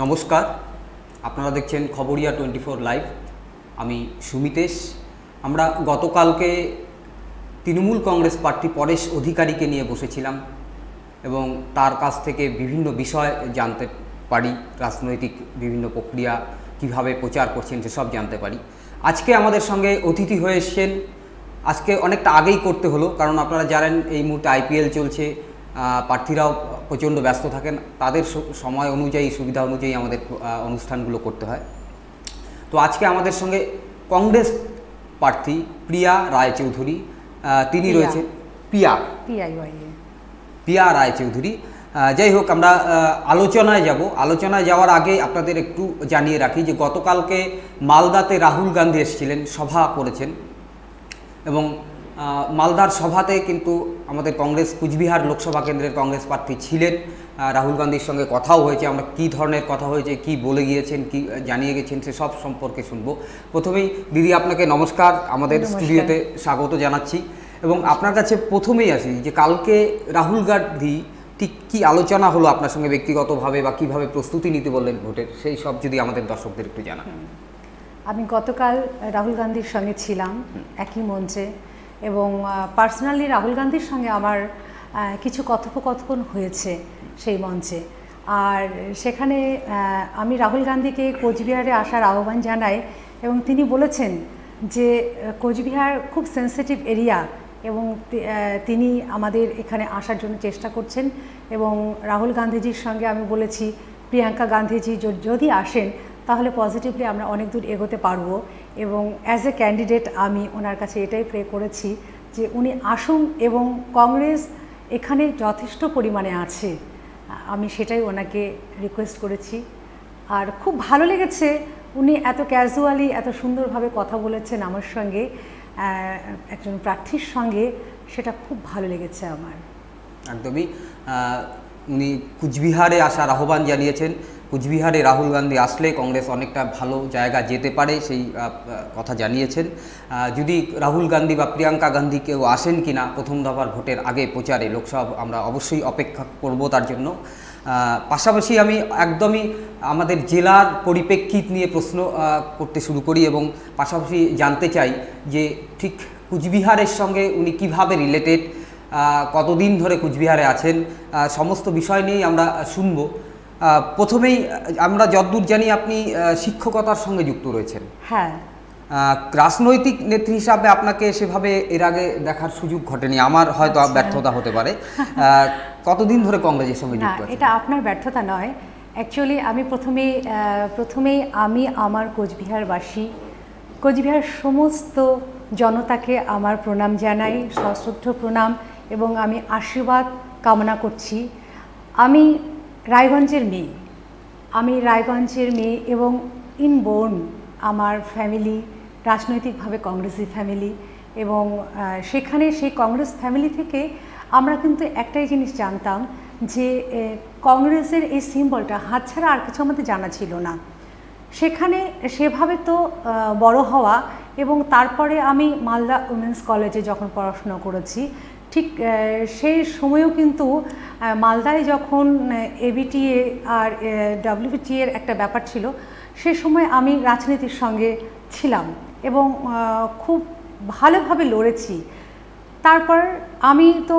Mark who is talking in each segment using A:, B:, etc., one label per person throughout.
A: নমস্কার, আপনারা দেখছেন খবরিয়া 24 লাইভ। আমি সুমিতেশ। আমরা গতকালকে তৃণমূল কংগ্রেস প্রার্থী পরেশ অধিকারীকে নিয়ে বসেছিলাম এবং তার কাছ থেকে বিভিন্ন বিষয় জানতে পারি, রাজনৈতিক বিভিন্ন প্রক্রিয়া কিভাবে প্রচার করছেন সেসব জানতে পারি। আজকে আমাদের সঙ্গে অতিথি হয়ে এসছেন। আজকে অনেকটা আগেই করতে হলো, কারণ আপনারা জানেন এই মুহূর্তে আইপিএল চলছে, প্রার্থীরাও প্রচণ্ড ব্যস্ত থাকেন, তাদের সময় অনুযায়ী সুবিধা অনুযায়ী আমাদের অনুষ্ঠানগুলো করতে হয়। তো আজকে আমাদের সঙ্গে কংগ্রেস প্রার্থী প্রিয়া রায়চৌধুরী, তিনি রয়েছেন। প্রিয়া রায়চৌধুরী। যাই হোক, আমরা আলোচনায় যাব। আলোচনায় যাওয়ার আগে আপনাদের একটু জানিয়ে রাখি যে গতকালকে মালদাতে রাহুল গান্ধী এসেছিলেন, সভা করেছেন এবং মালদার সভাতে কিন্তু আমাদের কংগ্রেস কুচবিহার লোকসভা কেন্দ্রের কংগ্রেস প্রার্থী ছিলেন। রাহুল গান্ধীর সঙ্গে কথাও হয়েছে। আমরা কী ধরনের কথা হয়েছে, কি বলে গিয়েছেন, কি জানিয়ে গেছেন, সে সব সম্পর্কে শুনবো। প্রথমেই দিদি, আপনাকে নমস্কার, আমাদের স্টুডিওতে স্বাগত জানাচ্ছি। এবং আপনার কাছে প্রথমেই আসি যে কালকে রাহুল গান্ধী ঠিক কী আলোচনা হলো আপনার সঙ্গে ব্যক্তিগতভাবে, বা কীভাবে প্রস্তুতি নিতে বললেন ভোটের, সেই সব যদি আমাদের দর্শকদের একটু জানান।
B: আমি গতকাল রাহুল গান্ধীর সঙ্গে ছিলাম একই মঞ্চে, এবং পার্সোনালি রাহুল গান্ধীর সঙ্গে আমার কিছু কথোপকথন হয়েছে সেই মঞ্চে। আর সেখানে আমি রাহুল গান্ধীকে কোচবিহারে আসার আহ্বান জানাই, এবং তিনি বলেছেন যে কোচবিহার খুব সেন্সিটিভ এরিয়া, এবং তিনি আমাদের এখানে আসার জন্য চেষ্টা করছেন। এবং রাহুল গান্ধীজির সঙ্গে আমি বলেছি, প্রিয়াঙ্কা গান্ধীজি যদি আসেন তাহলে পজিটিভলি আমরা অনেক দূর এগোতে পারবো। এবং অ্যাজ এ ক্যান্ডিডেট আমি ওনার কাছে এটাই প্রে করেছি যে উনি আসুন, এবং কংগ্রেস এখানে যথেষ্ট পরিমাণে আছে, আমি সেটাই ওনাকে রিকোয়েস্ট করেছি। আর খুব ভালো লেগেছে, উনি এত ক্যাজুয়ালি এত সুন্দরভাবে কথা বলেছেন আমার সঙ্গে, একজন প্রার্থীর সঙ্গে, সেটা খুব ভালো লেগেছে আমার।
A: একদমই। উনি কুচবিহারে আসার আহ্বান জানিয়েছেন। কুচবিহারে রাহুল গান্ধী আসলে কংগ্রেস অনেকটা ভালো জায়গা যেতে পারে, সেই কথা জানিয়েছেন। যদি রাহুল গান্ধী বা প্রিয়াঙ্কা গান্ধী কেউ আসেন কি না প্রথম দফার ভোটের আগে প্রচারে লোকসভা, আমরা অবশ্যই অপেক্ষা করব তার জন্য। পাশাপাশি আমি একদমই আমাদের জেলার পরিপ্রেক্ষিত নিয়ে প্রশ্ন করতে শুরু করি, এবং পাশাপাশি জানতে চাই যে ঠিক কুচবিহারের সঙ্গে উনি কিভাবে রিলেটেড, কতদিন ধরে কুচবিহারে আছেন, সমস্ত বিষয় নিয়েই আমরা শুনব। প্রথমেই আমরা যতদূর জানি আপনি শিক্ষকতার সঙ্গে যুক্ত রয়েছেন।
B: হ্যাঁ।
A: রাজনৈতিক নেত্রী হিসাবে আপনাকে সেভাবে এর আগে দেখার সুযোগ ঘটেনি, আমার হয়তো ব্যর্থতা হতে পারে। কতদিন ধরে কংগ্রেসের সঙ্গে যুক্ত আছেন?
B: এটা আপনার ব্যর্থতা নয়, অ্যাকচুয়ালি আমি প্রথমেই আমি আমার কোচবিহারবাসী, কোচবিহার সমস্ত জনতাকে আমার প্রণাম জানাই, সশ্রদ্ধ প্রণাম, এবং আমি আশীর্বাদ কামনা করছি। আমি রায়গঞ্জের মেয়ে, এবং ইনবোর্ন আমার ফ্যামিলি রাজনৈতিকভাবে কংগ্রেসি ফ্যামিলি, এবং সেখানে সেই কংগ্রেস ফ্যামিলি থেকে আমরা কিন্তু একটাই জিনিস জানতাম যে কংগ্রেসের এই সিম্বলটা হাত ছাড়া আর কিছু আমাদের জানা ছিল না। সেখানে সেভাবে তো বড় হওয়া, এবং তারপরে আমি মালদা উমেন্স কলেজে যখন পড়াশোনা করেছি, ঠিক সেই সময়ও কিন্তু মালদায় যখন এবিটিএ আর ডব্লিউবিটিএর একটা ব্যাপার ছিল, সে সময় আমি রাজনীতির সঙ্গে ছিলাম এবং খুব ভালোভাবে লড়েছি। তারপর আমি তো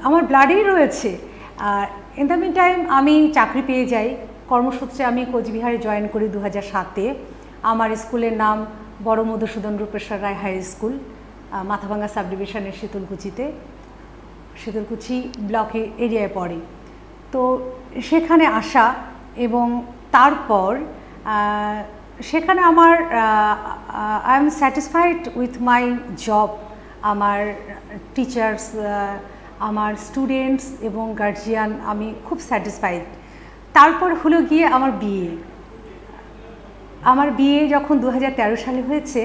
B: আমার ব্লাডেই রয়েছে। আর ইন দ্য মিন টাইম আমি চাকরি পেয়ে যাই, কর্মসূত্রে আমি কোচবিহারে জয়েন করি 2007-এ। আমার স্কুলের নাম বড় মধুসূদন রূপেশ্বর রায় হাই স্কুল, মাথাভাঙ্গা সাব ডিভিশনের শীতলকুচি ব্লকে এরিয়ায় পড়ে। তো সেখানে আসা, এবং তারপর সেখানে আমার I am satisfied with my job. আমার টিচার্স, আমার স্টুডেন্টস এবং গার্জিয়ান, আমি খুব স্যাটিসফাইড। তারপর হলো গিয়ে আমার বিয়ে যখন 2013 সালে হয়েছে,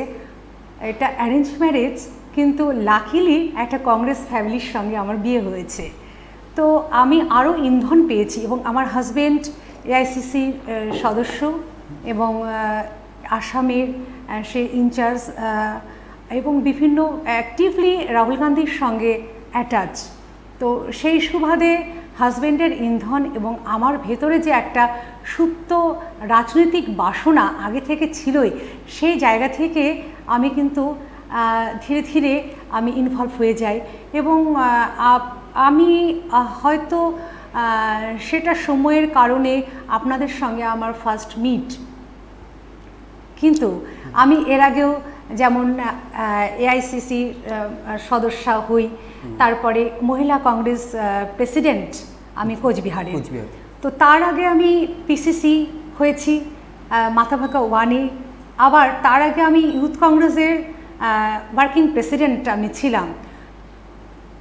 B: এটা অ্যারেঞ্জ ম্যারেজ, কিন্তু লাকিলি একটা কংগ্রেস ফ্যামিলির সঙ্গে আমার বিয়ে হয়েছে। তো আমি আরও ইন্ধন পেয়েছি, এবং আমার হাজব্যান্ড এআইসিসি সদস্য এবং আসামের সে ইনচার্জ, এবং বিভিন্ন অ্যাক্টিভলি রাহুল গান্ধীর সঙ্গে অ্যাটাচ। তো সেই সুবাদে হাজব্যান্ডের ইন্ধন এবং আমার ভেতরে যে একটা সুপ্ত রাজনৈতিক বাসনা আগে থেকে ছিলই, সেই জায়গা থেকে আমি কিন্তু ধীরে ধীরে আমি ইনভলভ হয়ে যাই এবং আমি হয়তো সেটা সময়ের কারণে আপনাদের সঙ্গে আমার ফার্স্ট মিট, কিন্তু আমি এর আগেও যেমন এআইসিসি সদস্যা হই, তারপরে মহিলা কংগ্রেস প্রেসিডেন্ট আমি কোচবিহারে, তো তার আগে আমি পিসিসি হয়েছি মাথাভাঙ্গা ওয়ানে, আবার তার আগে আমি ইউথ কংগ্রেসের ওয়ার্কিং প্রেসিডেন্ট আমি ছিলাম।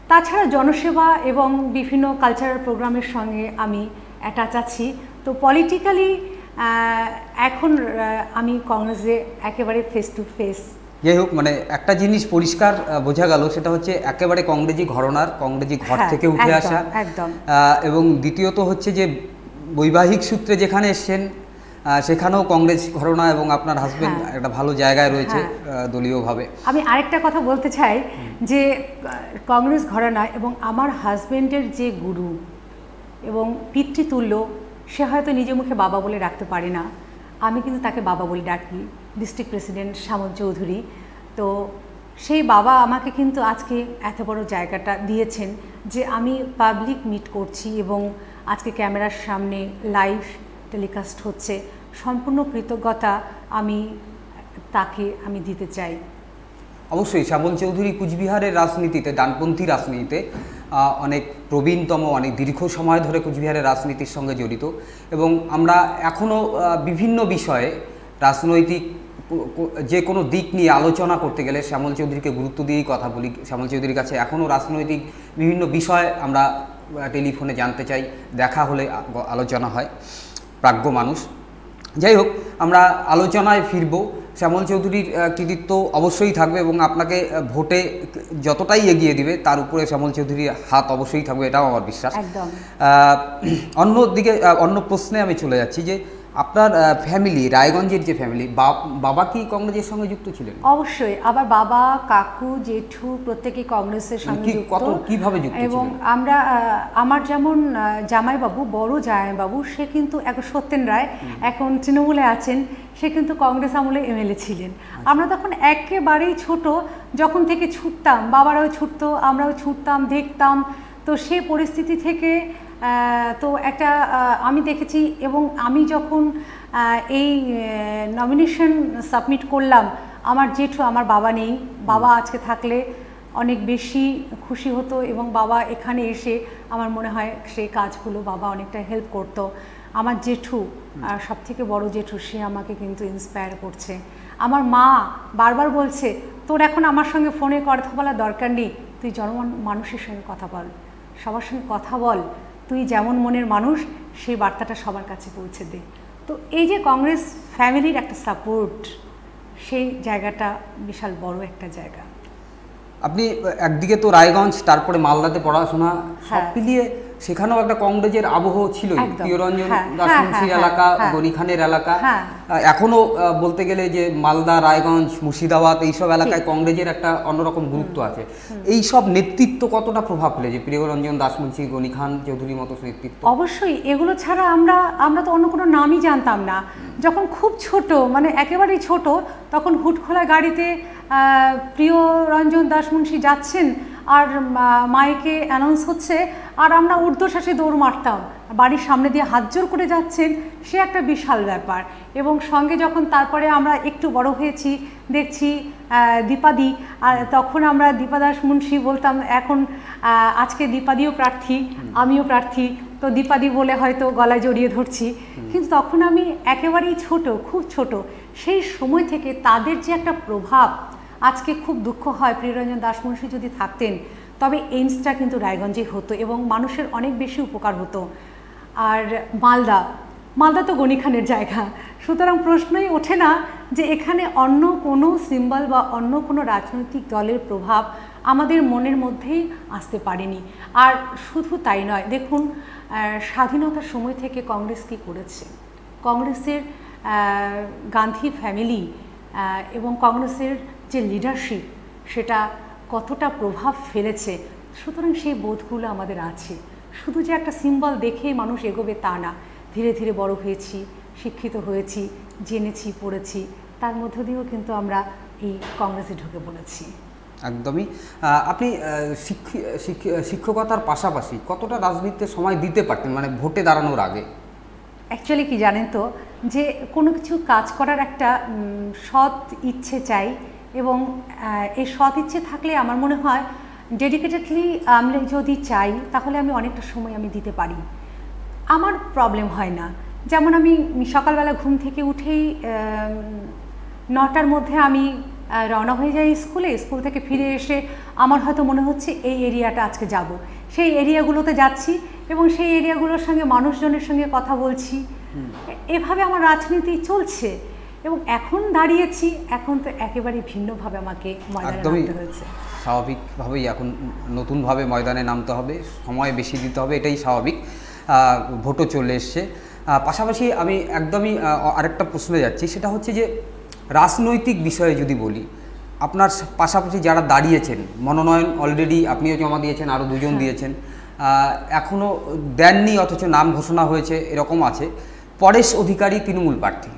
B: তাছাড়া জনসেবা এবং বিভিন্ন কালচারাল প্রোগ্রামের সঙ্গে আমি অ্যাটাচ আছি। তো পলিটিক্যালি এখন আমি কংগ্রেসে একেবারে ফেস টু ফেস।
A: যাই হোক, মানে একটা জিনিস পরিষ্কার বোঝা গেল, সেটা হচ্ছে একেবারে কংগ্রেসি ঘরানার, কংগ্রেসি ঘর থেকে উঠে আসা,
B: একদম।
A: এবং দ্বিতীয়ত হচ্ছে যে বৈবাহিক সূত্রে যেখানে এসছেন সেখানেও কংগ্রেস ঘরানা এবং আপনার হাজবেন্ড একটা ভালো জায়গায় রয়েছে দলীয়ভাবে।
B: আমি আরেকটা কথা বলতে চাই যে কংগ্রেস ঘরানা এবং আমার হাজবেন্ডের যে গুরু এবং পিতৃতুল্য, সে হয়তো নিজের মুখে বাবা বলে ডাকতে পারে না, আমি কিন্তু তাকে বাবা বলে ডাকি, ডিস্ট্রিক্ট প্রেসিডেন্ট শ্যামল চৌধুরী। তো সেই বাবা আমাকে কিন্তু আজকে এত বড় জায়গাটা দিয়েছেন যে আমি পাবলিক মিট করছি এবং আজকে ক্যামেরার সামনে লাইভ টেলিকাস্ট হচ্ছে। সম্পূর্ণ কৃতজ্ঞতা তাকে আমি দিতে চাই।
A: অবশ্যই শ্যামল চৌধুরী কুচবিহারের রাজনীতিতে, ডানপন্থী রাজনীতিতে অনেক প্রবীণতম, অনেক দীর্ঘ সময় ধরে কুচবিহারের রাজনীতির সঙ্গে জড়িত, এবং আমরা এখনও বিভিন্ন বিষয়ে রাজনৈতিক যে কোনো দিক নিয়ে আলোচনা করতে গেলে শ্যামল চৌধুরীকে গুরুত্ব দিয়েই কথা বলি। শ্যামল চৌধুরীর কাছে এখনও রাজনৈতিক বিভিন্ন বিষয় আমরা টেলিফোনে জানতে চাই, দেখা হলে আলোচনা হয়, প্রাজ্ঞ মানুষ। যাই হোক, আমরা আলোচনায় ফিরব। শ্যামল চৌধুরীর কৃতিত্ব অবশ্যই থাকবে এবং আপনাকে ভোটে যতটাই এগিয়ে দিবে তার উপরে শ্যামল চৌধুরীর হাত অবশ্যই থাকবে, এটাও আমার বিশ্বাস। অন্যদিকে অন্য প্রশ্নে আমি চলে যাচ্ছি যে আপনার ফ্যামিলি, রায়গঞ্জের যে ফ্যামিলি, বাবা কি কংগ্রেসের সঙ্গে যুক্ত ছিলেন?
B: অবশ্যই, আবার বাবা, কাকু, জেঠু প্রত্যেকেই কংগ্রেসের সঙ্গে যুক্ত।
A: কিভাবে যুক্ত?
B: এবং আমরা, আমার যেমন জামাইবাবু, বড় জামাইবাবু, সে কিন্তু এখন সত্যেন রায়, এখন তৃণমূলে আছেন, সে কিন্তু কংগ্রেস আমলে এমএলএ ছিলেন। আমরা তখন একেবারেই ছোট, যখন থেকে ছুটতাম, বাবারাও ছুটতো, আমরাও ছুটতাম, দেখতাম। তো সে পরিস্থিতি থেকে তো একটা আমি দেখেছি, এবং আমি যখন এই নমিনেশন সাবমিট করলাম, আমার জেঠু, আমার বাবা নেই, বাবা আজকে থাকলে অনেক বেশি খুশি হতো, এবং বাবা এখানে এসে আমার মনে হয় সেই কাজগুলো বাবা অনেকটা হেল্প করতো। আমার জেঠু, সবথেকে বড় জেঠু, সে আমাকে কিন্তু ইন্সপায়ার করছে। আমার মা বারবার বলছে, তোর এখন আমার সঙ্গে ফোনে কথা বলার দরকার নেই, তুই মানুষের সঙ্গে কথা বল, সবার সঙ্গে কথা বল, তুই যেমন মনের মানুষ, সেই বার্তাটা সবার কাছে পৌঁছে দে। তো এই যে কংগ্রেস ফ্যামিলির একটা সাপোর্ট, সেই জায়গাটা বিশাল বড় একটা জায়গা।
A: আপনি একদিকে তো রায়গঞ্জ, তারপরে মালদাতে পড়াশোনা, সব মিলিয়ে সেখানেও একটা কংগ্রেসের আবহ ছিল। প্রিয়রঞ্জন দাসমুন্সির এলাকা, গনি খানের এলাকা, এখনো বলতে গেলে যে মালদা, রায়গঞ্জ, মুর্শিদাবাদ, এইসব এলাকায় কংগ্রেসের একটা অন্যরকম গুরুত্ব আছে। এই সব নেতৃত্ব কতটা প্রভাব ফেলে, যে প্রিয়রঞ্জন দাসমুন্সি, গনি খান চৌধুরীর মতো নেতৃত্ব?
B: অবশ্যই, এগুলো ছাড়া আমরা তো অন্য কোনো নামই জানতাম না। যখন খুব ছোট, মানে একেবারেই ছোট, তখন হুটখোলা গাড়িতে প্রিয়রঞ্জন দাসমুন্সি যাচ্ছেন, আর মাইকে অ্যানাউন্স হচ্ছে, আর আমরা ঊর্ধ্বশ্বাসে দৌড় মারতাম, বাড়ির সামনে দিয়ে হাত জোর করে যাচ্ছেন, সে একটা বিশাল ব্যাপার। এবং সঙ্গে যখন তারপরে আমরা একটু বড় হয়েছি, দেখছি দীপাদি, আর তখন আমরা দীপা দাসমুন্সি বলতাম, এখন আজকে দীপাদিও প্রার্থী, আমিও প্রার্থী, তো দীপাদি বলে হয়তো গলায় জড়িয়ে ধরছি। কিন্তু তখন আমি একেবারেই ছোট, খুব ছোট, সেই সময় থেকে তাদের যে একটা প্রভাব, আজকে খুব দুঃখ হয়, প্রিয়রঞ্জন দাসমুন্সি যদি থাকতেন তবে এইমসটা কিন্তু রায়গঞ্জে হতো এবং মানুষের অনেক বেশি উপকার হতো। আর মালদা তো গনি খানের জায়গা, সুতরাং প্রশ্নই ওঠে না যে এখানে অন্য কোনো সিম্বল বা অন্য কোনো রাজনৈতিক দলের প্রভাব আমাদের মনের মধ্যেই আসতে পারেনি। আর শুধু তাই নয়, দেখুন স্বাধীনতার সময় থেকে কংগ্রেস কী করেছে, কংগ্রেসের গান্ধী ফ্যামিলি এবং কংগ্রেসের যে লিডারশিপ, সেটা কতটা প্রভাব ফেলেছে, সুতরাং সেই বোধগুলো আমাদের আছে। শুধু যে একটা সিম্বল দেখেই মানুষ এগোবে তা না, ধীরে ধীরে বড় হয়েছি, শিক্ষিত হয়েছি, জেনেছি, পড়েছি, তার মধ্য দিয়েও কিন্তু আমরা এই কংগ্রেসে ঢুকে পড়েছি।
A: একদমই। আপনি শিক্ষকতার পাশাপাশি কতটা রাজনীতিতে সময় দিতে পারতেন, মানে ভোটে দাঁড়ানোর আগে?
B: অ্যাকচুয়ালি কি জানেন তো, যে কোনো কিছু কাজ করার একটা সৎ ইচ্ছে চাই, এবং এই সৎ ইচ্ছে থাকলে আমার মনে হয় ডেডিকেটেডলি আমি যদি চাই তাহলে আমি অনেকটা সময় আমি দিতে পারি, আমার প্রবলেম হয় না। যেমন আমি সকালবেলা ঘুম থেকে উঠেই 9টার মধ্যে আমি রওনা হয়ে যাই স্কুলে, স্কুল থেকে ফিরে এসে আমার হয়তো মনে হচ্ছে এই এরিয়াটা আজকে যাব, সেই এরিয়াগুলোতে যাচ্ছি এবং সেই এরিয়াগুলোর সঙ্গে মানুষজনের সঙ্গে কথা বলছি, এভাবে আমার রাজনীতি চলছে। এবং এখন দাঁড়িয়েছি, এখন তো একেবারেই ভিন্নভাবে আমাকে ময়দানে নামতে হয়েছে।
A: স্বাভাবিকভাবেই এখন নতুনভাবে ময়দানে নামতে হবে, সময় বেশি দিতে হবে, এটাই স্বাভাবিক। ভোটও চলে এসছে। পাশাপাশি আমি একদমই আরেকটা প্রশ্নে যাচ্ছি, সেটা হচ্ছে যে রাজনৈতিক বিষয়ে যদি বলি, আপনার পাশাপাশি যারা দাঁড়িয়েছেন, মনোনয়ন অলরেডি আপনিও জমা দিয়েছেন, আরও দুজন দিয়েছেন, এখনও দেননি অথচ নাম ঘোষণা হয়েছে, এরকম আছে। পরেশ অধিকারী তৃণমূল প্রার্থী,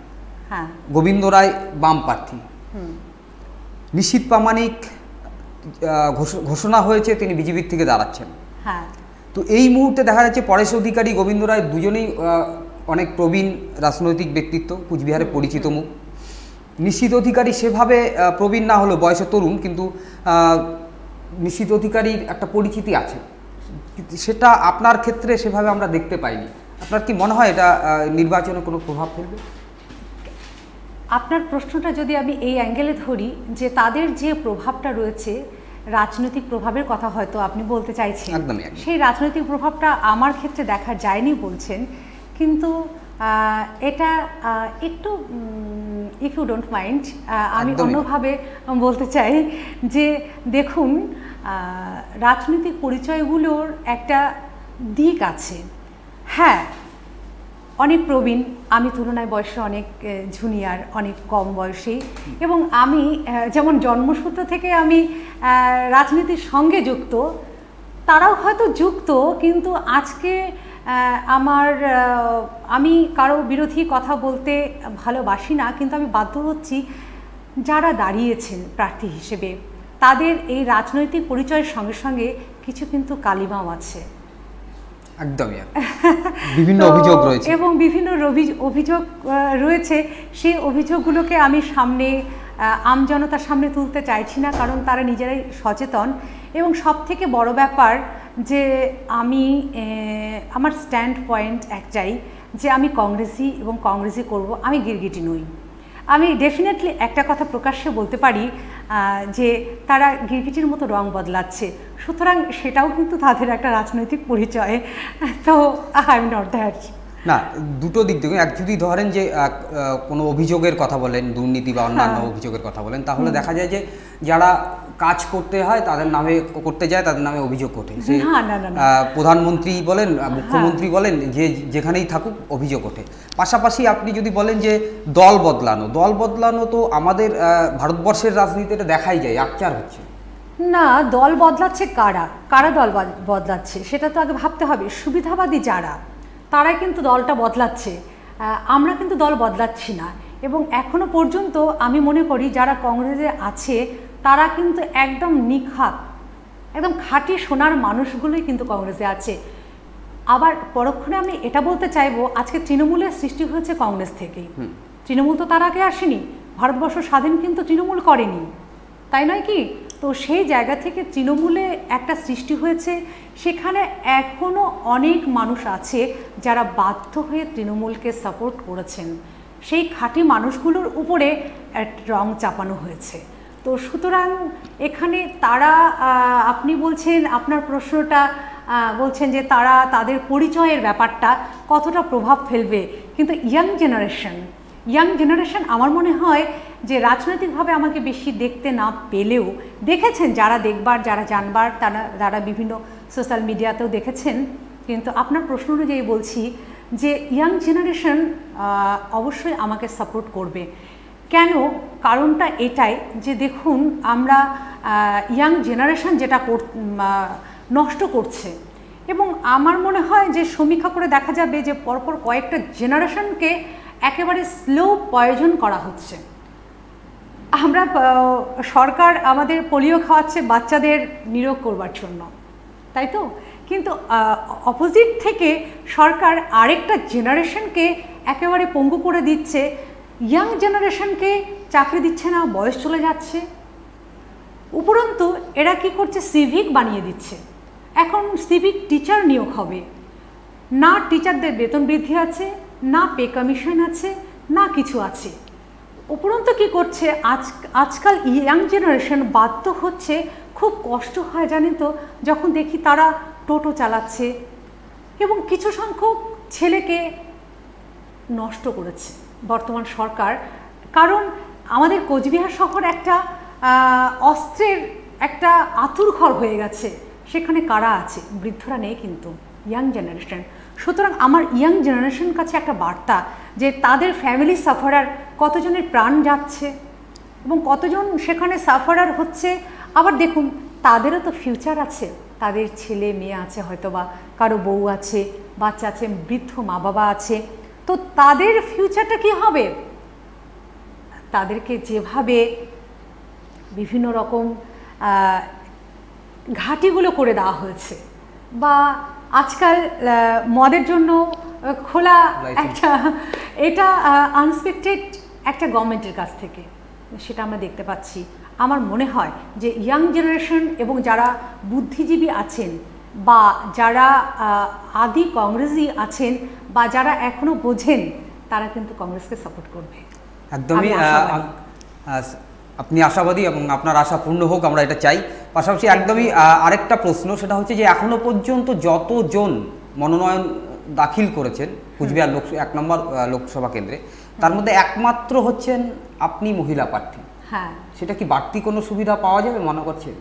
A: গোবিন্দ রায় বাম প্রার্থী, নিশীথ প্রামাণিক ঘোষণা হয়েছে তিনি বিজেপির থেকে দাঁড়াচ্ছেন। তো এই মুহূর্তে দেখা যাচ্ছে পরেশ অধিকারী, গোবিন্দ রায় দুজনেই অনেক প্রবীণ রাজনৈতিক ব্যক্তিত্ব, কুচবিহারে পরিচিত মুখ। নিশীথ অধিকারী সেভাবে প্রবীণ না হলেও বয়সে তরুণ, কিন্তু নিশীথ অধিকারীর একটা পরিচিতি আছে, সেটা আপনার ক্ষেত্রে সেভাবে আমরা দেখতে পাইনি। আপনার কি মনে হয় এটা নির্বাচনে কোনো প্রভাব ফেলবে?
B: আপনার প্রশ্নটা যদি আমি এই অ্যাঙ্গেলে ধরি, যে তাদের যে প্রভাবটা রয়েছে, রাজনৈতিক প্রভাবের কথা হয়তো আপনি বলতে চাইছেন, সেই রাজনৈতিক প্রভাবটা আমার ক্ষেত্রে দেখা যায়নি বলছেন, কিন্তু এটা একটু ইফ ইউ ডোন্ট মাইন্ড আমি অন্যভাবে বলতে চাই যে দেখুন, রাজনৈতিক পরিচয়গুলোর একটা দিক আছে। হ্যাঁ, অনেক প্রবীণ, আমি তুলনায় বয়সে অনেক জুনিয়র, অনেক কম বয়সী, এবং আমি যেমন জন্মসূত্র থেকে আমি রাজনীতির সঙ্গে যুক্ত, তারাও হয়তো যুক্ত, কিন্তু আজকে আমি কারো বিরোধী কথা বলতে ভালোবাসি না, কিন্তু আমি বাধ্য হচ্ছি যারা দাঁড়িয়েছেন প্রার্থী হিসেবে তাদের এই রাজনৈতিক পরিচয়ের সঙ্গে সঙ্গে কিছু কিন্তু কালিমাও আছে,
A: একদমই বিভিন্ন অভিযোগ রয়েছে,
B: এবং বিভিন্ন অভিযোগ রয়েছে। সেই অভিযোগগুলোকে আমি সামনে আমজনতার সামনে তুলতে চাইছি না, কারণ তারা নিজেরাই সচেতন। এবং সবথেকে বড় ব্যাপার যে আমার স্ট্যান্ড পয়েন্ট একটাই, যে আমি কংগ্রেসি এবং কংগ্রেসই করব, আমি গিরগিটি নই। আমি ডেফিনেটলি একটা কথা প্রকাশ্যে বলতে পারি যে তারা গিরগিটির মতো রং বদলাচ্ছে, সুতরাং সেটাও কিন্তু তাদের একটা রাজনৈতিক পরিচয়। তো আই এম নট দ্যাট।
A: না, দুটো দিক থেকে, এক যদি ধরেন যে কোনো অভিযোগের কথা বলেন, দুর্নীতি বা অন্যান্য অভিযোগের কথা বলেন, তাহলে দেখা যায় যে যারা কাজ করতে হয় তাদের নামে করতে যায়, তাদের নামে অভিযোগ ওঠে। প্রধানমন্ত্রী বলেন, মুখ্যমন্ত্রী বলেন, যেখানেই থাকুক অভিযোগ ওঠে। পাশাপাশি আপনি যদি বলেন যে দল বদলানো তো আমাদের ভারতবর্ষের রাজনীতিতে দেখাই যায়, আকচার হচ্ছে।
B: না, দল বদলাচ্ছে কারা দল বদলাচ্ছে সেটা তো আগে ভাবতে হবে। সুবিধাবাদী যারা, তারাই কিন্তু দলটা বদলাচ্ছে, আমরা কিন্তু দল বদলাচ্ছি না। এবং এখনো পর্যন্ত আমি মনে করি যারা কংগ্রেসে আছে তারা কিন্তু একদম নিখাত, একদম খাঁটি সোনার মানুষগুলোই কিন্তু কংগ্রেসে আছে। আবার পরক্ষণে আমি এটা বলতে চাইবো, আজকে তৃণমূলের সৃষ্টি হয়েছে কংগ্রেস থেকেই। তৃণমূল তো তার আগে আসেনি, ভারতবর্ষ স্বাধীন কিন্তু তৃণমূল করেনি, তাই নয় কি? তো সেই জায়গা থেকে তৃণমূলে একটা সৃষ্টি হয়েছে, সেখানে এখনও অনেক মানুষ আছে যারা বাধ্য হয়ে তৃণমূলকে সাপোর্ট করেছেন। সেই খাঁটি মানুষগুলোর উপরে রং চাপানো হয়েছে। তো সুতরাং এখানে তারা, আপনি বলছেন, আপনার প্রশ্নটা বলছেন যে তারা তাদের পরিচয়ের ব্যাপারটা কতটা প্রভাব ফেলবে, কিন্তু ইয়াং জেনারেশন আমার মনে হয় যে রাজনৈতিকভাবে আমাকে বেশি দেখতে না পেলেও দেখেছেন, যারা দেখবার, যারা জানবার, তারা বিভিন্ন সোশ্যাল মিডিয়াতেও দেখেছেন। কিন্তু আপনার প্রশ্ন অনুযায়ী বলছি যে ইয়াং জেনারেশন অবশ্যই আমাকে সাপোর্ট করবে। কেন? কারণটা এটাই যে দেখুন, আমরা ইয়াং জেনারেশন যেটা নষ্ট করছে, এবং আমার মনে হয় যে সমীক্ষা করে দেখা যাবে যে পরপর কয়েকটা জেনারেশনকে একেবারে স্লো পয়জন করা হচ্ছে। আমরা সরকার আমাদের পোলিও খাওয়াচ্ছে বাচ্চাদের নিরোগ করবার জন্য, তাই তো, কিন্তু অপোজিট থেকে সরকার আরেকটা জেনারেশনকে একেবারে পঙ্গু করে দিচ্ছে। ইয়াং জেনারেশনকে চাকরি দিচ্ছে না, বয়স চলে যাচ্ছে। উপরন্তু এরা কি করছে, সিভিক বানিয়ে দিচ্ছে। এখন সিভিক টিচার নিয়োগ হবে না, টিচারদের বেতন বৃদ্ধি আছে না, পে কমিশন আছে না, কিছু আছে। উপরন্তু কি করছে, আজকাল ইয়াং জেনারেশন বাধ্য হচ্ছে, খুব কষ্ট হয় জানেন তো যখন দেখি তারা টোটো চালাচ্ছে এবং কিছু সংখ্যক ছেলেকে নষ্ট করেছে বর্তমান সরকার। কারণ আমাদের কোচবিহার শহর একটা অস্ত্রের একটা আঁতুড়ঘর হয়ে গেছে। সেখানে কারা আছে, বৃদ্ধরা নেই কিন্তু, ইয়াং জেনারেশন। সুতরাং আমার ইয়াং জেনারেশনের কাছে একটা বার্তা যে তাদের ফ্যামিলি সাফারার, কতজনের প্রাণ যাচ্ছে এবং কতজন সেখানে সাফারার হচ্ছে। আবার দেখুন তাদেরও তো ফিউচার আছে, তাদের ছেলে মেয়ে আছে, হয়তো বা কারো বউ আছে, বাচ্চা আছে, বৃদ্ধ মা বাবা আছে। তো তাদের ফিউচারটা কি হবে? তাদেরকে যেভাবে বিভিন্ন রকম ঘাঁটিগুলো করে দেওয়া হয়েছে, বা আজকাল মদের জন্য খোলা একটা, এটা আনএক্সপেক্টেড একটা গভর্নমেন্টের কাছ থেকে সেটা আমরা দেখতে পাচ্ছি। আমার মনে হয় যে ইয়াং জেনারেশন এবং যারা বুদ্ধিজীবী আছেন বা যারা আদি কংগ্রেসই আছেন বা যারা এখনো বোঝেন, তারা কিন্তু কংগ্রেসকে সাপোর্ট করবে।
A: একদমই আপনি আশাবাদী এবং আপনার আশা পূর্ণ হোক, আমরা এটা চাই। পাশাপাশি একদমই আরেকটা প্রশ্ন, সেটা হচ্ছে যে এখনো পর্যন্ত যতজন মনোনয়ন দাখিল করেছেন কুচবিহার 1 নম্বর লোকসভা কেন্দ্রে, তার মধ্যে একমাত্র হচ্ছেন আপনি মহিলা প্রার্থী।
B: হ্যাঁ,
A: সেটা কি বাড়তি কোনো সুবিধা পাওয়া যাবে মনে করছেন?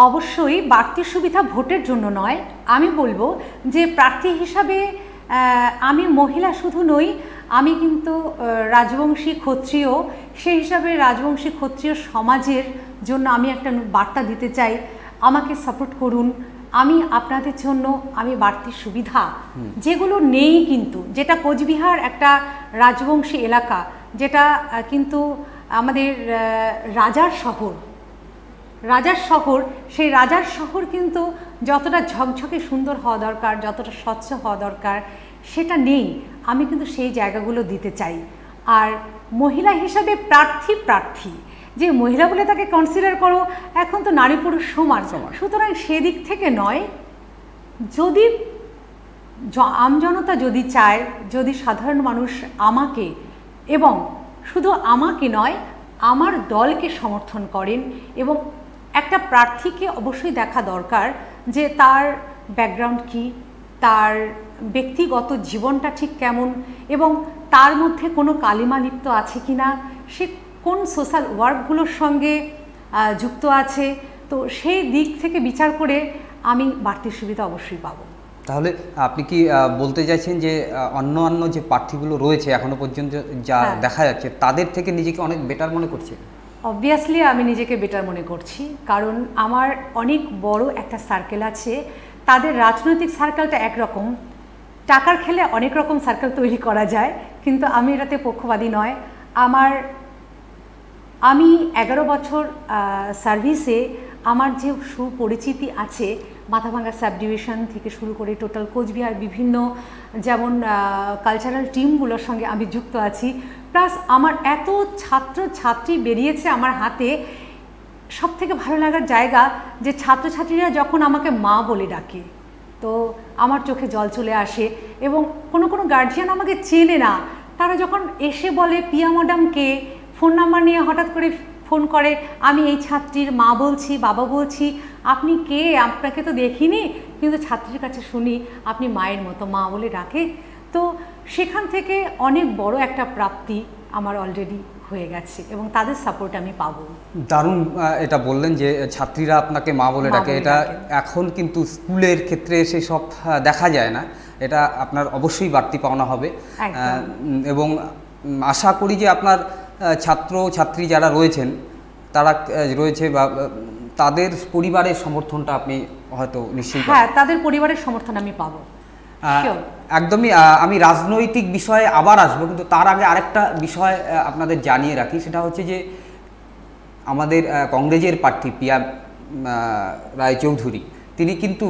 B: অবশ্যই বাড়তি সুবিধা ভোটের জন্য নয়, আমি বলবো যে প্রার্থী হিসাবে আমি মহিলা শুধু নই, আমি কিন্তু রাজবংশী ক্ষত্রিয়। সেই হিসাবে রাজবংশী ক্ষত্রিয় সমাজের জন্য আমি একটা বার্তা দিতে চাই, আমাকে সাপোর্ট করুন। আমি আপনাদের জন্য আমি বাড়তি সুবিধা যেগুলো নেই, কিন্তু যেটা কোচবিহার একটা রাজবংশী এলাকা, যেটা কিন্তু আমাদের রাজার শহর, সেই রাজার শহর কিন্তু যতটা ঝকঝকে সুন্দর হওয়া দরকার, যতটা স্বচ্ছ হওয়া দরকার, সেটা নেই। আমি কিন্তু সেই জায়গাগুলো দিতে চাই। আর মহিলা হিসাবে প্রার্থী যে মহিলা বলে তাকে কনসিডার করো, এখন তো নারী পুরুষ সমান। সুতরাং সেদিক থেকে নয়, যদি আমজনতা যদি চায়, যদি সাধারণ মানুষ আমাকে, এবং শুধু আমাকে নয় আমার দলকে সমর্থন করেন, এবং একটা প্রার্থীকে অবশ্যই দেখা দরকার যে তার ব্যাকগ্রাউন্ড কি, তার ব্যক্তিগত জীবনটা ঠিক কেমন, এবং তার মধ্যে কোনো কালিমা লিপ্ত আছে কি না, সে কোন সোশ্যাল ওয়ার্কগুলোর সঙ্গে যুক্ত আছে। তো সেই দিক থেকে বিচার করে আমি বাড়তি সুবিধা অবশ্যই পাবো।
A: তাহলে আপনি কি বলতে চাইছেন যে অন্য যে প্রার্থীগুলো রয়েছে এখনো পর্যন্ত যা দেখা যাচ্ছে, তাদের থেকে নিজেকে অনেক বেটার মনে করছেন?
B: অবভিয়াসলি আমি নিজেকে বেটার মনে করছি, কারণ আমার অনেক বড় একটা সার্কেল আছে। তাদের রাজনৈতিক সার্কেলটা একরকম, টাকার খেলে অনেক রকম সার্কেল তৈরি করা যায়, কিন্তু আমি এটাতে পক্ষপাতী নয়। আমি 11 বছর সার্ভিসে আমার যে সুপরিচিতি আছে, মাথাভাঙ্গা সাব ডিভিশন থেকে শুরু করে টোটাল কোচবিহার বিভিন্ন যেমন কালচারাল টিমগুলোর সঙ্গে আমি যুক্ত আছি, প্লাস আমার এত ছাত্রছাত্রী বেরিয়েছে আমার হাতে। সব থেকে ভালো লাগার জায়গা যে ছাত্রছাত্রীরা যখন আমাকে মা বলে ডাকে, তো আমার চোখে জল চলে আসে। এবং কোনো গার্জিয়ান আমাকে চেনে না, তারা যখন এসে বলে পিয়া ম্যাডামকে, ফোন নাম্বার নিয়ে হঠাৎ করে ফোন করে, আমি এই ছাত্রীর মা বলছি, বাবা বলছি, আপনি কে, আপনাকে তো দেখিনি, কিন্তু ছাত্রীর কাছে শুনি আপনি মায়ের মতো, মা বলে ডাকে। তো সেখান থেকে অনেক বড় একটা প্রাপ্তি আমার অলরেডি হয়ে গেছে এবং তাদের সাপোর্ট আমি পাবো।
A: দারুণ এটা বললেন যে ছাত্রীরা আপনাকে মা বলে ডাকে, এটা এখন কিন্তু স্কুলের ক্ষেত্রে সেই সব দেখা যায় না, এটা আপনার অবশ্যই বাড়তি পাওনা হবে। এবং আশা করি যে আপনার ছাত্র ছাত্রী যারা রয়েছেন, তারা রয়েছে বা তাদের পরিবারের সমর্থনটা আপনি হয়তো নিশ্চয়ই
B: হ্যাঁ, তাদের পরিবারের সমর্থন আমি পাবো।
A: একদমই। আমি রাজনৈতিক বিষয়ে আবার আসবো, কিন্তু তার আগে আরেকটা বিষয় আপনাদের জানিয়ে রাখি, সেটা হচ্ছে যে আমাদের কংগ্রেসের প্রার্থী পিয়া রায়চৌধুরী তিনি কিন্তু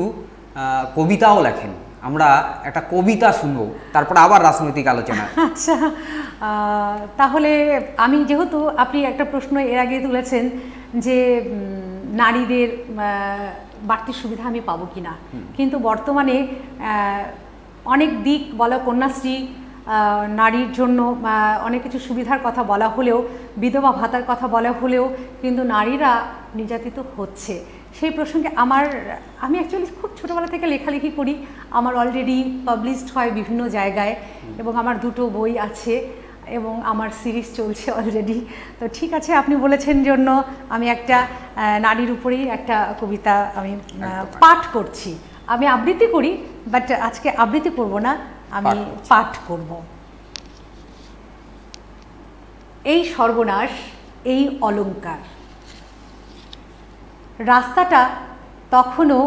A: কবিতাও লেখেন। আমরা একটা কবিতা শুনবো, তারপর আবার রাজনৈতিক আলোচনা।
B: আচ্ছা, তাহলে আমি, যেহেতু আপনি একটা প্রশ্ন এর আগে তুলেছেন যে নারীদের বাড়তি সুবিধা আমি পাবো কিনা, কিন্তু বর্তমানে অনেক দিক বলা, কন্যাশ্রী, নারীর জন্য অনেক কিছু সুবিধার কথা বলা হলেও, বিধবা ভাতার কথা বলা হলেও কিন্তু নারীরা নির্যাতিত হচ্ছে। সেই প্রসঙ্গে আমি অ্যাকচুয়ালি খুব ছোটোবেলা থেকে লেখালেখি করি, আমার অলরেডি পাবলিশড হয় বিভিন্ন জায়গায়, এবং আমার 2টো বই আছে এবং আমার সিরিজ চলছে অলরেডি। তো ঠিক আছে, আপনি বলেছেন জন্য আমি একটা নারীর উপরেই একটা কবিতা আমি পাঠ করছি। আমি আবৃত্তি করি, বাট আজকে আবৃত্তি করব না, আমি পাঠ করব। এই সর্বনাশ, এই অলংকার, রাস্তাটা তখনও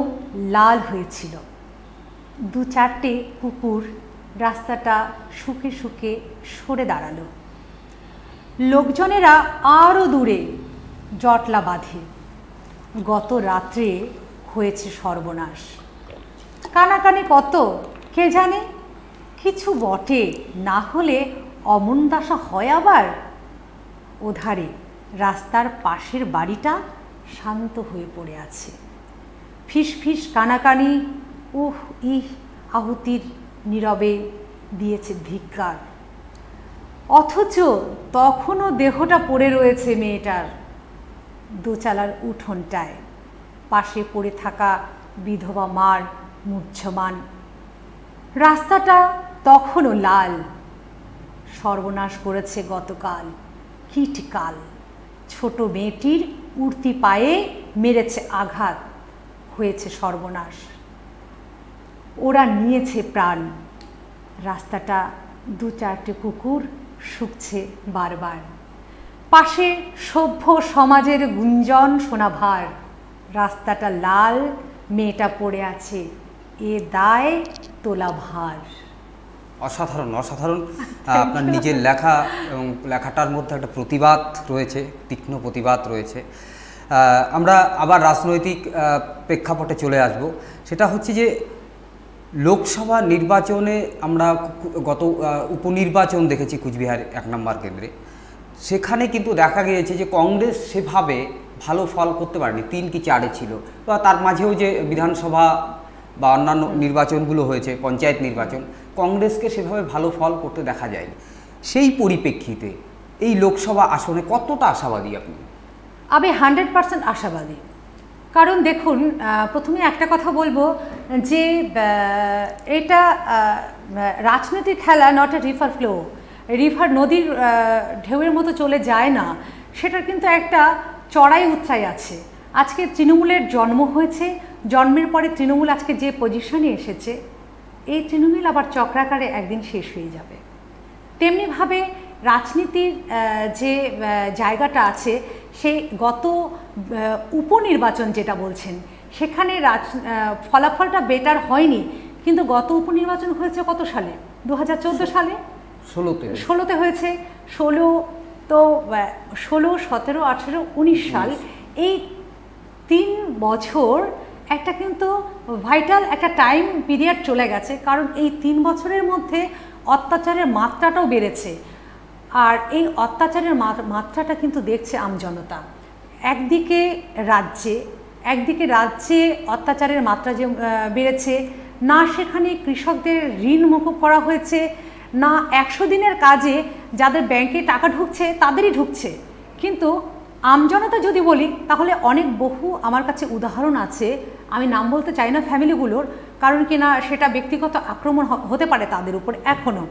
B: লাল হয়েছিল। 2-4টে কুকুর রাস্তাটা শুকে শুকে সরে দাঁড়ালো। লোকজনেরা আরও দূরে জটলা বাঁধে। গত রাত্রে হয়েছে সর্বনাশ। কানাকানি কত কে জানে, কিছু বটে, না হলে অমন দশা হয় আবার। ওধারে রাস্তার পাশের বাড়িটা শান্ত হয়ে পড়ে আছে। ফিস ফিস কানাকানি, উহ ইহ আহুতির নীরবে দিয়েছে ধিক্কার। অথচ তখনও দেহটা পড়ে রয়েছে মেয়েটার দোচালার উঠোনটায়, পাশে পড়ে থাকা বিধবা মার মূর্ছমান। রাস্তাটা তখনও লাল। সর্বনাশ করেছে গতকাল কীটকাল। ছোট মেয়েটির উড়তি পায়ে মেরেছে আঘাত, হয়েছে সর্বনাশ। ওরা নিয়েছে প্রাণ। রাস্তাটা 2-4টে কুকুর শুকছে বারবার। পাশে সভ্য সমাজের গুঞ্জন শোনাভার। রাস্তাটা লাল, মেয়েটা পড়ে আছে, এ দায় তোলা ভার।
A: অসাধারণ, অসাধারণ। আপনার নিজের লেখা এবং লেখাটার মধ্যে একটা প্রতিবাদ রয়েছে, তীক্ষ্ণ প্রতিবাদ রয়েছে। আমরা আবার রাজনৈতিক প্রেক্ষাপটে চলে আসব। সেটা হচ্ছে যে লোকসভা নির্বাচনে আমরা গত উপনির্বাচন দেখেছি কুচবিহার 1 নম্বর কেন্দ্রে। সেখানে কিন্তু দেখা গিয়েছে যে কংগ্রেস সেভাবে ভালো ফল করতে পারেনি, 3 কি 4-এ ছিল। বা তার মাঝেও যে বিধানসভা বা অন্যান্য নির্বাচনগুলো হয়েছে, পঞ্চায়েত নির্বাচন, কংগ্রেসকে সেভাবে ভালো ফল করতে দেখা যায়নি। সেই পরিপ্রেক্ষিতে এই লোকসভা আসনে কতটা আশাবাদী আপনি?
B: আমি 100% আশাবাদী। কারণ দেখুন, প্রথমে একটা কথা বলবো যে এটা রাজনৈতিক খেলা, not a river flow. River নদীর ঢেউয়ের মতো চলে যায় না, সেটার কিন্তু একটা চড়াই উতরাই আছে। আজকে তৃণমূলের জন্ম হয়েছে, জন্মের পরে তৃণমূল আজকে যে পজিশনে এসেছে, এই তৃণমূল আবার চক্রাকারে একদিন শেষ হয়ে যাবে। তেমনিভাবে রাজনীতির যে জায়গাটা আছে, সেই গত উপনির্বাচন যেটা বলছেন, সেখানে ফলাফলটা বেটার হয়নি, কিন্তু গত উপনির্বাচন হয়েছে কত সালে? 2014 সালে, 16তে হয়েছে। 16 তো 16, 17, 18, 19 সাল, এই 3 বছর একটা কিন্তু ভাইটাল একটা টাইম পিরিয়ড চলে গেছে। কারণ এই 3 বছরের মধ্যে অত্যাচারের মাত্রাটাও বেড়েছে, আর এই অত্যাচারের মাত্রাটা কিন্তু দেখছে আমজনতা। একদিকে রাজ্যে অত্যাচারের মাত্রা যে বেড়েছে, না সেখানে কৃষকদের ঋণ মকুব করা হয়েছে, না 100 দিনের কাজে যাদের ব্যাংকে টাকা ঢুকছে তাদেরই ঢুকছে। কিন্তু আমজনতা যদি বলি, তাহলে বহু আমার কাছে উদাহরণ আছে, আমি নাম বলতে চাই না ফ্যামিলিগুলোর, কারণ কি না সেটা ব্যক্তিগত আক্রমণ হতে পারে তাদের উপর। এখনও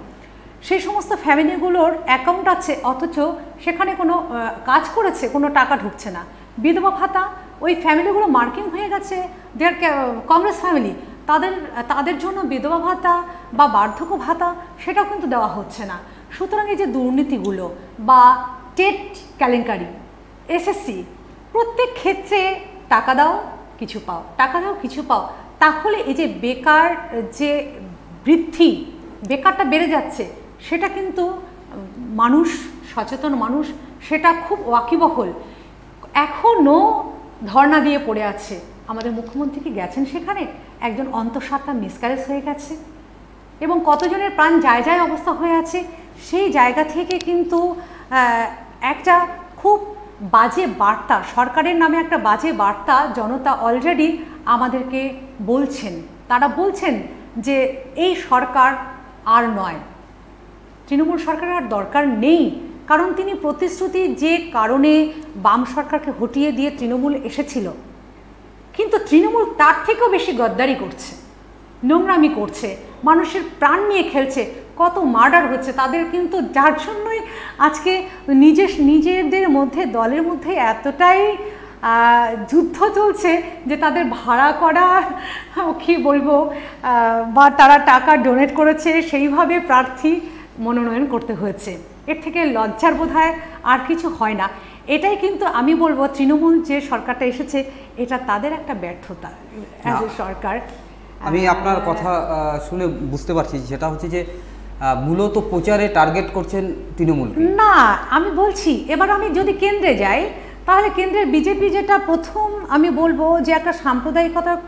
B: সেই সমস্ত ফ্যামিলিগুলোর অ্যাকাউন্ট আছে, অথচ সেখানে কোনো কাজ করেছে, কোনো টাকা ঢুকছে না। বিধবা ভাতা, ওই ফ্যামিলিগুলো মার্কিং হয়ে গেছে, দেয়ার কংগ্রেস ফ্যামিলি, তাদের জন্য বিধবা ভাতা বা বার্ধক্য ভাতা সেটাও কিন্তু দেওয়া হচ্ছে না। সুতরাং এই যে দুর্নীতিগুলো বা টেট কেলেঙ্কারি, SSC, প্রত্যেক ক্ষেত্রে টাকা দাও কিছু পাও, টাকা দাও কিছু পাও, তাহলে এই যে বেকার যে বৃদ্ধি, বেকারটা বেড়ে যাচ্ছে, সেটা কিন্তু মানুষ, সচেতন মানুষ সেটা খুব ওয়াকিবহল। এখনও ধর্ণা দিয়ে পড়ে আছে। আমাদের মুখ্যমন্ত্রী কি গেছেন সেখানে? একজন অন্তঃসত্ত্বা মিসক্যারেজ হয়ে গেছে এবং কতজনের প্রাণ যায় যায় অবস্থা হয়ে আছে। সেই জায়গা থেকে কিন্তু একটা খুব বাজে বার্তা, সরকারের নামে একটা বাজে বার্তা জনতা অলরেডি আমাদেরকে বলছেন। তারা বলছেন যে এই সরকার আর নয়, তৃণমূল সরকারের আর দরকার নেই। কারণ তিনি প্রতিশ্রুতি যে কারণে বাম সরকারকে হটিয়ে দিয়ে তৃণমূল এসেছিল, কিন্তু তৃণমূল তার থেকেও বেশি গদ্দারি করছে, নোংরামি করছে, মানুষের প্রাণ নিয়ে খেলছে, কত মার্ডার হচ্ছে তাদের। কিন্তু যার জন্যই আজকে নিজেদের মধ্যে, দলের মধ্যে এতটাই যুদ্ধ চলছে যে তাদের ভাড়া করা, কি বলবো, বা তারা টাকা ডোনেট করেছে সেইভাবে প্রার্থী মনোনয়ন করতে হয়েছে। এর থেকে লজ্জার বোধহয় আর কিছু হয় না। এটাই কিন্তু আমি বলবো তৃণমূল যে সরকারটা এসেছে এটা তাদের একটা ব্যর্থতা অ্যাজ এ সরকার।
A: আমি আপনার কথা শুনে বুঝতে পারছি সেটা হচ্ছে যে মূলত প্রচারে টার্গেট করছেন তৃণমূল
B: না। আমি বলছি এবার আমি যদি কেন্দ্রে যাই, তাহলে কেন্দ্রের বিজেপি যেটা প্রথম আমি বলবো যে একটা সাম্প্রদায়িকতার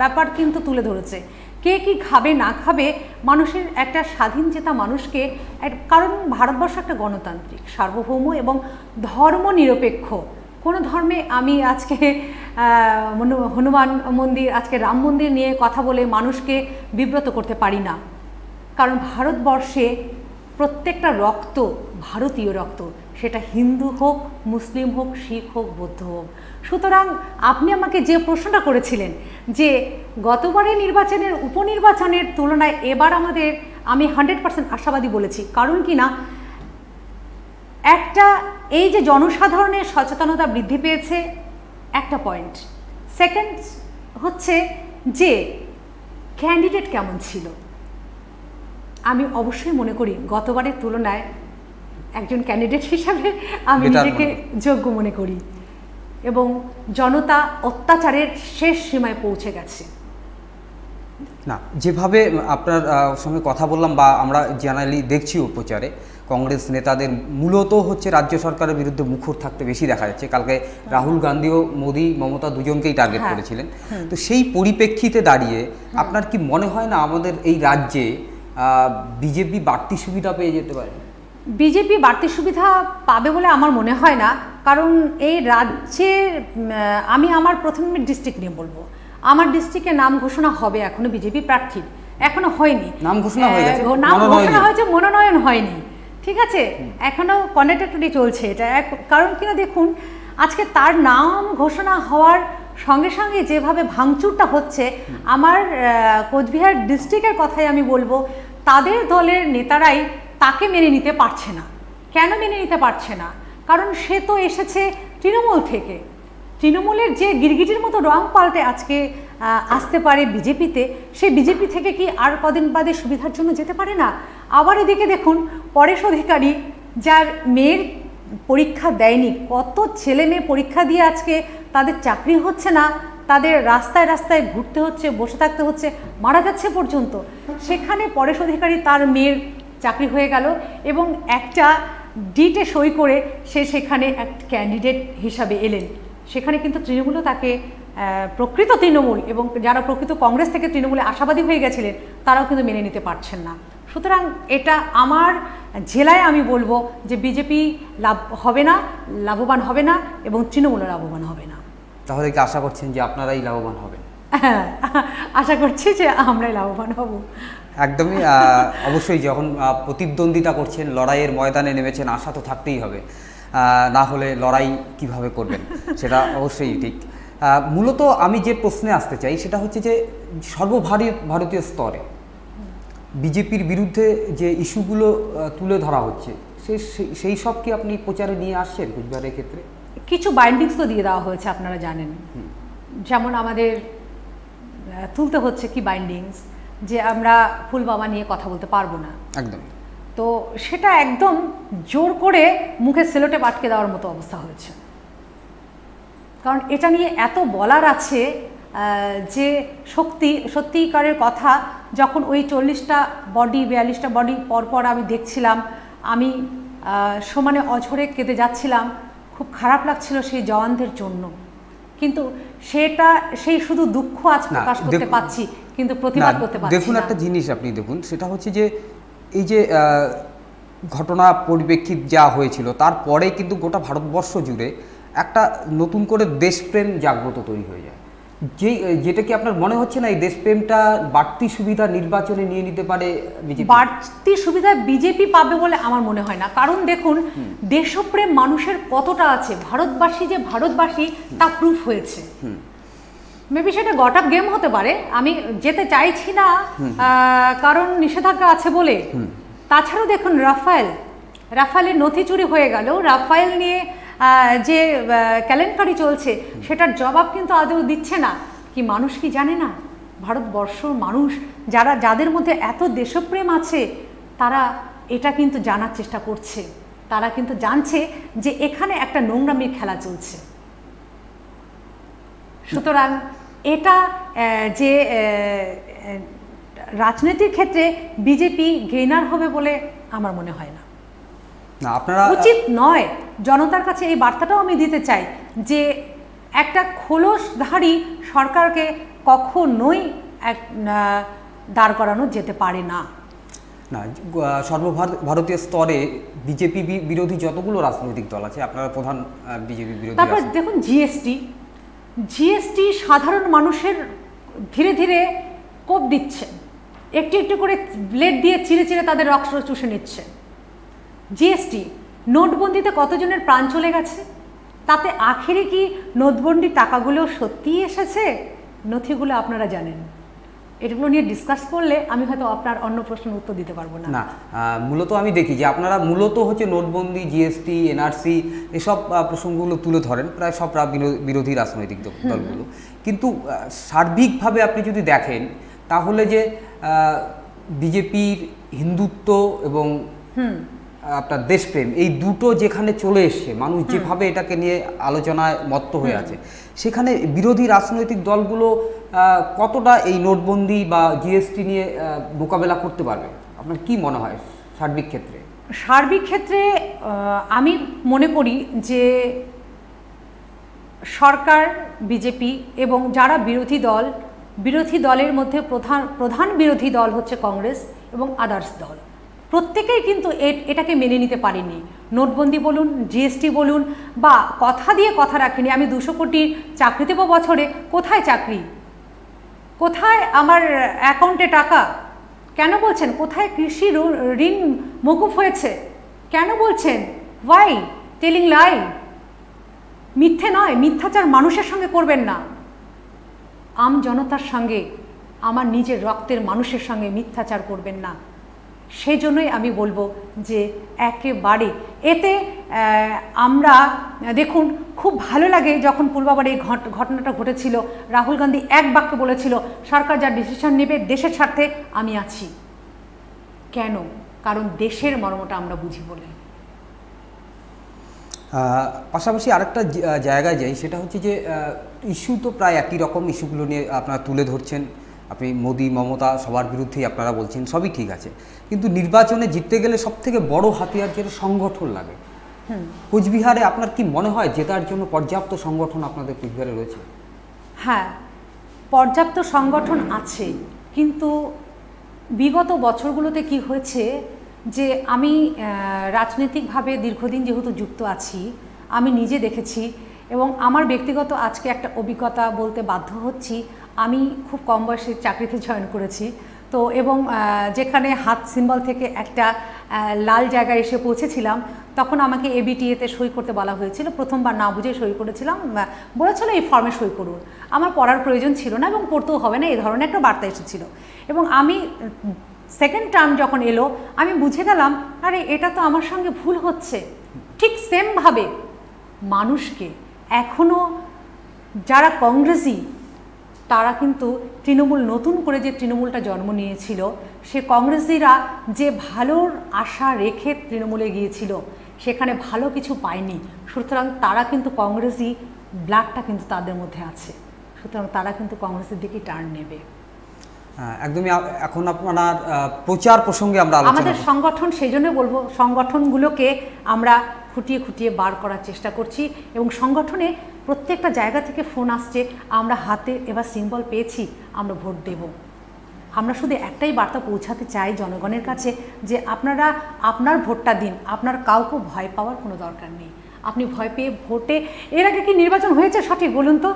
B: ব্যাপার কিন্তু তুলে ধরেছে। কে কি খাবে না খাবে, মানুষের একটা স্বাধীন চেতা মানুষকে, কারণ ভারতবর্ষ একটা গণতান্ত্রিক, সার্বভৌম এবং ধর্ম নিরপেক্ষ। কোনো ধর্মে আমি আজকে হনুমান মন্দির, আজকে রাম মন্দির নিয়ে কথা বলে মানুষকে বিব্রত করতে পারি না। কারণ ভারতবর্ষে প্রত্যেকটা রক্ত ভারতীয় রক্ত, সেটা হিন্দু হোক, মুসলিম হোক, শিখ হোক, বৌদ্ধ হোক। সুতরাং আপনি আমাকে যে প্রশ্নটা করেছিলেন যে গতবারের নির্বাচনের উপনির্বাচনের তুলনায় এবার আমি 100% আশাবাদী বলেছি। কারণ কি না, একটা এই যে জনসাধারণের সচেতনতা বৃদ্ধি পেয়েছে, একটা পয়েন্ট। সেকেন্ড হচ্ছে যে ক্যান্ডিডেট কেমন ছিল। আমি অবশ্যই মনে করি গতবারের তুলনায় একজন ক্যান্ডিডেট হিসাবে আমি নিজেকে যোগ্য মনে করি এবং জনতা অত্যাচারের শেষ সীমায় পৌঁছে গেছে।
A: না, যেভাবে আপনার সঙ্গে কথা বললাম বা আমরা জেনারেলি দেখছিও প্রচারে, কংগ্রেস নেতাদের মূলত হচ্ছে রাজ্য সরকারের বিরুদ্ধে মুখর থাকতে বেশি দেখা যাচ্ছে। কালকে রাহুল গান্ধীও মোদি, মমতা দুজনকেই টার্গেট করেছিলেন। তো সেই পরিপ্রেক্ষিতে দাঁড়িয়ে আপনার কি মনে হয় না আমাদের এই রাজ্যে বিজেপি বাড়তি সুবিধা পেয়ে যেতে পারে?
B: বিজেপি বাড়তি সুবিধা পাবে বলে আমার মনে হয় না। কারণ এই রাজ্যের, আমি আমার প্রথমে ডিস্ট্রিক্ট নিয়ে বলবো। আমার ডিস্ট্রিক্টে নাম ঘোষণা হবে এখনো বিজেপি প্রার্থীর, এখনো হয়নি।
A: নাম ঘোষণা হয়ে গেছে,
B: নাম ঘোষণা হয়েছে, মনোনয়ন হয়নি, ঠিক আছে, এখনো কন্টেস্টেডই চলছে এটা। কারণ কিনা দেখুন, আজকে তার নাম ঘোষণা হওয়ার সঙ্গে সঙ্গে যেভাবে ভাঙচুরটা হচ্ছে, আমার কোচবিহার ডিস্ট্রিক্টের কথাই আমি বলবো, তাদের দলের নেতারাই তাকে মেনে নিতে পারছে না। কেন মেনে নিতে পারছে না? কারণ সে তো এসেছে তৃণমূল থেকে। তৃণমূলের যে গিরগিটির মতো রং পাল্টে আজকে আসতে পারে বিজেপিতে, সেই বিজেপি থেকে কি আর কদিন বাদে সুবিধার জন্য যেতে পারে না? আবার এদিকে দেখুন, পরেশ অধিকারী যার মেয়ের পরীক্ষা দেয়নি, কত ছেলে মেয়ে পরীক্ষা দিয়ে আজকে তাদের চাকরি হচ্ছে না, তাদের রাস্তায় রাস্তায় ঘুরতে হচ্ছে, বসে থাকতে হচ্ছে, মারা যাচ্ছে পর্যন্ত। সেখানে পরেশ অধিকারী তার মেয়ের চাকরি হয়ে গেল এবং একটা ডিটে সই করে সে সেখানে এক ক্যান্ডিডেট হিসাবে এলেন। সেখানে কিন্তু তৃণমূলও তাকে, প্রকৃত তৃণমূল এবং যারা প্রকৃত কংগ্রেস থেকে তৃণমূলে আশাবাদী হয়ে গেছিলেন, তারাও কিন্তু মেনে নিতে পারছেন না। সুতরাং এটা আমার জেলায় আমি বলবো যে বিজেপি লাভবান হবে না এবং তৃণমূলও লাভবান হবে না।
A: তাহলে কি আশা করছেন যে আপনারাই লাভবান হবেন?
B: হ্যাঁ, আশা করছি যে আমরাই লাভবান হব।
A: একদমই, অবশ্যই যখন প্রতিদ্বন্দ্বিতা করছেন, লড়াইয়ের ময়দানে নেমেছেন, আশা তো থাকতেই হবে, না হলে লড়াই কিভাবে করবেন সেটা অবশ্যই ঠিক। মূলত আমি যে প্রশ্নে আসতে চাই সেটা হচ্ছে যে সর্বভারতীয় স্তরে বিজেপির বিরুদ্ধে যে ইস্যুগুলো তুলে ধরা হচ্ছে, সেই সব কি আপনি প্রচারে নিয়ে আসছেন কোচবিহারের ক্ষেত্রে?
B: কিছু বাইন্ডিংস তো দিয়ে দেওয়া হয়েছে, আপনারা জানেন। যেমন আমাদের তুলতে হচ্ছে কি বাইন্ডিংস, যে আমরা পুলওয়ামা নিয়ে কথা বলতে পারবো না,
A: একদম।
B: তো সেটা একদম জোর করে মুখে সেলোটেপ আটকে দেওয়ার মতো অবস্থা হয়েছে। কারণ এটা নিয়ে এত বলার আছে যে সত্যিকারের কথা। যখন ওই 40টা বডি 42টা বডি পরপর আমি দেখছিলাম, আমি সমানে অঝরে কেঁদে যাচ্ছিলাম। খুব খারাপ লাগছিল সেই জওয়ানদের জন্য, কিন্তু সেই শুধু দুঃখ আজ প্রকাশ করতে পারছি, কিন্তু প্রতিবাদ করতে পারছি না।
A: দেখুন একটা জিনিস আপনি দেখুন, সেটা হচ্ছে যে এই যে ঘটনা পরিপ্রেক্ষিত যা হয়েছিল, তারপরে কিন্তু গোটা ভারতবর্ষ জুড়ে একটা নতুন করে দেশপ্রেম জাগ্রত তৈরি হয়ে যায়। যেটা কি আপনার মনে হচ্ছে না এই দেশপ্রেমটা বাড়তি সুবিধা নির্বাচনে নিয়ে নিতে পারে বিজেপি?
B: বাড়তি সুবিধা বিজেপি পাবে বলে আমার মনে হয় না। কারণ দেখুন, দেশপ্রেম মানুষের কতটা আছে, ভারতবাসী যে ভারতবাসী তা প্রুফ হয়েছে। মেবি সেটা গট আপ গেম হতে পারে, আমি যেতে চাইছি না কারণ নিষেধাজ্ঞা আছে বলে। তাছাড়াও দেখুন, রাফায়েলের নথি চুরি হয়ে গেল, রাফায়েল নিয়ে যে কেলেঙ্কারি চলছে সেটার জবাব কিন্তু আদৌ দিচ্ছে না। কি মানুষ কি জানে না? ভারতবর্ষর মানুষ যাদের মধ্যে এত দেশপ্রেম আছে, তারা এটা কিন্তু জানার চেষ্টা করছে। তারা কিন্তু জানছে যে এখানে একটা নোংরামির খেলা চলছে। সুতরাং এটা যে রাজনীতির ক্ষেত্রে বিজেপি গেইনার হবে বলে আমার মনে হয় না, আপনারা উচিত নয়। জনতার কাছে এই বার্তাটাও আমি দিতে চাই যে একটা খোলসধারী সরকারকে কখনোই দাঁড় করানো যেতে পারে না।
A: সর্বভারতীয় স্তরে বিজেপি বিরোধী যতগুলো রাজনৈতিক দল আছে, আপনারা প্রধান বিজেপি বিরোধী।
B: তারপর দেখুন জিএসটি সাধারণ মানুষের ধীরে ধীরে কোপ দিচ্ছে, একটু একটু করে ব্লেড দিয়ে চিরে চিরে তাদের রক্ত চুষে নিচ্ছে। জিএসটি, নোটবন্দিতে কতজনের প্রাণ চলে গেছে, তাতে আখেরে কি নোটবন্দির টাকাগুলো সত্যিই এসেছে? নথিগুলো আপনারা জানেন। এগুলো নিয়ে ডিসকাস করলে আমি হয়তো আপনার অন্য প্রশ্নের উত্তর দিতে পারবো না।
A: মূলত আমি দেখি যে আপনারা মূলত হচ্ছে নোটবন্দি, জিএসটি, এনআরসি এসব প্রসঙ্গগুলো তুলে ধরেন প্রায় সব বিরোধী রাজনৈতিক দলগুলো। কিন্তু সার্বিকভাবে আপনি যদি দেখেন তাহলে যে বিজেপির হিন্দুত্ব এবং আপনার দেশপ্রেম, এই দুটো যেখানে চলে এসছে, মানুষ যেভাবে এটাকে নিয়ে আলোচনায় মত্ত হয়ে আছে, সেখানে বিরোধী রাজনৈতিক দলগুলো কতটা এই নোটবন্দি বা জিএসটি নিয়ে মোকাবেলা করতে পারবে আপনার কি মনে হয় সার্বিক ক্ষেত্রে?
B: আমি মনে করি যে সরকার, বিজেপি এবং যারা বিরোধী দলের মধ্যে প্রধান বিরোধী দল হচ্ছে কংগ্রেস এবং আদার্স দল, প্রত্যেকেই কিন্তু এটাকে মেনে নিতে পারেনি। নোটবন্দি বলুন, জিএসটি বলুন, বা কথা দিয়ে কথা রাখেনি। আমি 200 কোটির চাকরি দেবো বছরে, কোথায় চাকরি, কোথায় আমার অ্যাকাউন্টে টাকা, কেন বলছেন? কোথায় কৃষি ঋণ মকুফ হয়েছে, কেন বলছেন? Why telling lie? মিথ্যে নয়, মিথ্যাচার মানুষের সঙ্গে করবেন না। আম জনতার সঙ্গে, আমার নিজের রক্তের মানুষের সঙ্গে মিথ্যাচার করবেন না। সেই জন্যই আমি বলবো যে একেবারে এতে আমরা দেখুন, খুব ভালো লাগে যখন পূর্বাবারে এই ঘটনাটা ঘটেছিল, রাহুল গান্ধী এক বাক্যে বলেছিল, সরকার যা ডিসিশন নেবে দেশের স্বার্থে আমি আছি। কেন? কারণ দেশের মর্মটা আমরা বুঝি বলে।
A: পাশাপাশি আরেকটা জায়গায় যাই, সেটা হচ্ছে যে ইস্যু তো প্রায় একই রকম, ইস্যুগুলো নিয়ে আপনারা তুলে ধরছেন। আপনি মোদি, মমতা সবার বিরুদ্ধেই আপনারা বলছেন, সবই ঠিক আছে, কিন্তু নির্বাচনে জিততে গেলে সবথেকে বড় হাতিয়ার যেটা সংগঠন লাগে। কোচবিহারে আপনার কি মনে হয় জেতার জন্য পর্যাপ্ত সংগঠন আপনাদের কোচবিহারে রয়েছে?
B: হ্যাঁ, পর্যাপ্ত সংগঠন আছে, কিন্তু বিগত বছরগুলোতে কি হয়েছে যে আমি রাজনৈতিকভাবে দীর্ঘদিন যেহেতু যুক্ত আছি, আমি নিজে দেখেছি এবং আমার ব্যক্তিগত আজকে একটা অভিজ্ঞতা বলতে বাধ্য হচ্ছি। আমি খুব কম বয়সে চাকরিতে জয়েন করেছি, তো এবং যেখানে হাত সিম্বল থেকে একটা লাল জায়গায় এসে পৌঁছেছিলাম, তখন আমাকে এবিটিএতে সই করতে বলা হয়েছিল। প্রথমবার না বুঝে সই করেছিলাম, বলেছিল এই ফর্মে সই করুন। আমার পড়ার প্রয়োজন ছিল না এবং পড়তেও হবে না, এই ধরনের একটা বার্তা এসেছিল। এবং আমি সেকেন্ড টার্ম যখন এলো, আমি বুঝে গেলাম আরে এটা তো আমার সঙ্গে ভুল হচ্ছে। ঠিক সেমভাবে মানুষকে এখনও যারা কংগ্রেসি, তারা কিন্তু তৃণমূল, নতুন করে যে তৃণমূলটা জন্ম নিয়েছিল, সে কংগ্রেসিরা যে ভালোর আশা রেখে তৃণমূলে গিয়েছিল, সেখানে ভালো কিছু পায়নি। সুতরাং তারা কিন্তু কংগ্রেসি ব্লাডটা কিন্তু তাদের মধ্যে আছে, সুতরাং তারা কিন্তু কংগ্রেসের দিকেই টার্ন নেবে।
A: একদমই। এখন আপনার প্রচার প্রসঙ্গে আমরা
B: আমাদের সংগঠন, সেই জন্য বলবো, সংগঠনগুলোকে আমরা খুঁটিয়ে খুঁটিয়ে বার করার চেষ্টা করছি এবং সংগঠনে প্রত্যেকটা জায়গা থেকে ফোন আসছে, আমরা হাতে এবার সিম্বল পেয়েছি, আমরা ভোট দেব। আমরা শুধু একটাই বার্তা পৌঁছাতে চাই জনগণের কাছে যে আপনারা আপনার ভোটটা দিন, আপনার কাউকে ভয় পাওয়ার কোনো দরকার নেই। আপনি ভয় পেয়ে ভোটে, এর আগে কি নির্বাচন হয়েছে সঠিক বলুন তো?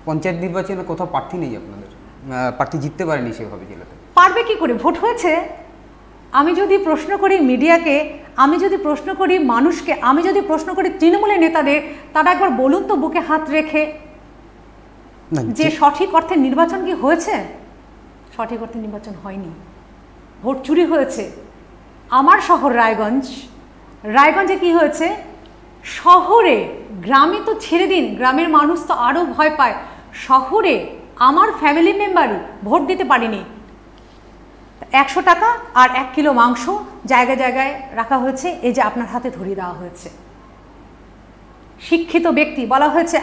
A: পঞ্চায়েত নির্বাচনে কোথাও প্রার্থী নেই আপনাদের, প্রার্থী জিততে পারেনি সেভাবে জেলাতে।
B: পারবে কি করে? ভোট হয়েছে। আমি যদি প্রশ্ন করি মিডিয়াকে, আমি যদি প্রশ্ন করি মানুষকে, আমি যদি প্রশ্ন করি তৃণমূলের নেতাদের, তারা একবার বলুন তো বুকে হাত রেখে যে সঠিক অর্থে নির্বাচন কি হয়েছে? সঠিক অর্থে নির্বাচন হয়নি, ভোট চুরি হয়েছে। আমার শহর রায়গঞ্জে কি হয়েছে? শহরে, গ্রামে তো ছেড়ে দিন, গ্রামের মানুষ তো আরও ভয় পায়। শহরে আমার ফ্যামিলি মেম্বারই ভোট দিতে পারিনি। 100 টাকা আর 1 কিলো মাংস জায়গায় জায়গায় রাখা হয়েছে, এই যে আপনার হাতে ধরিয়ে দেওয়া হয়েছে। শিক্ষিত ব্যক্তি বলা হয়েছে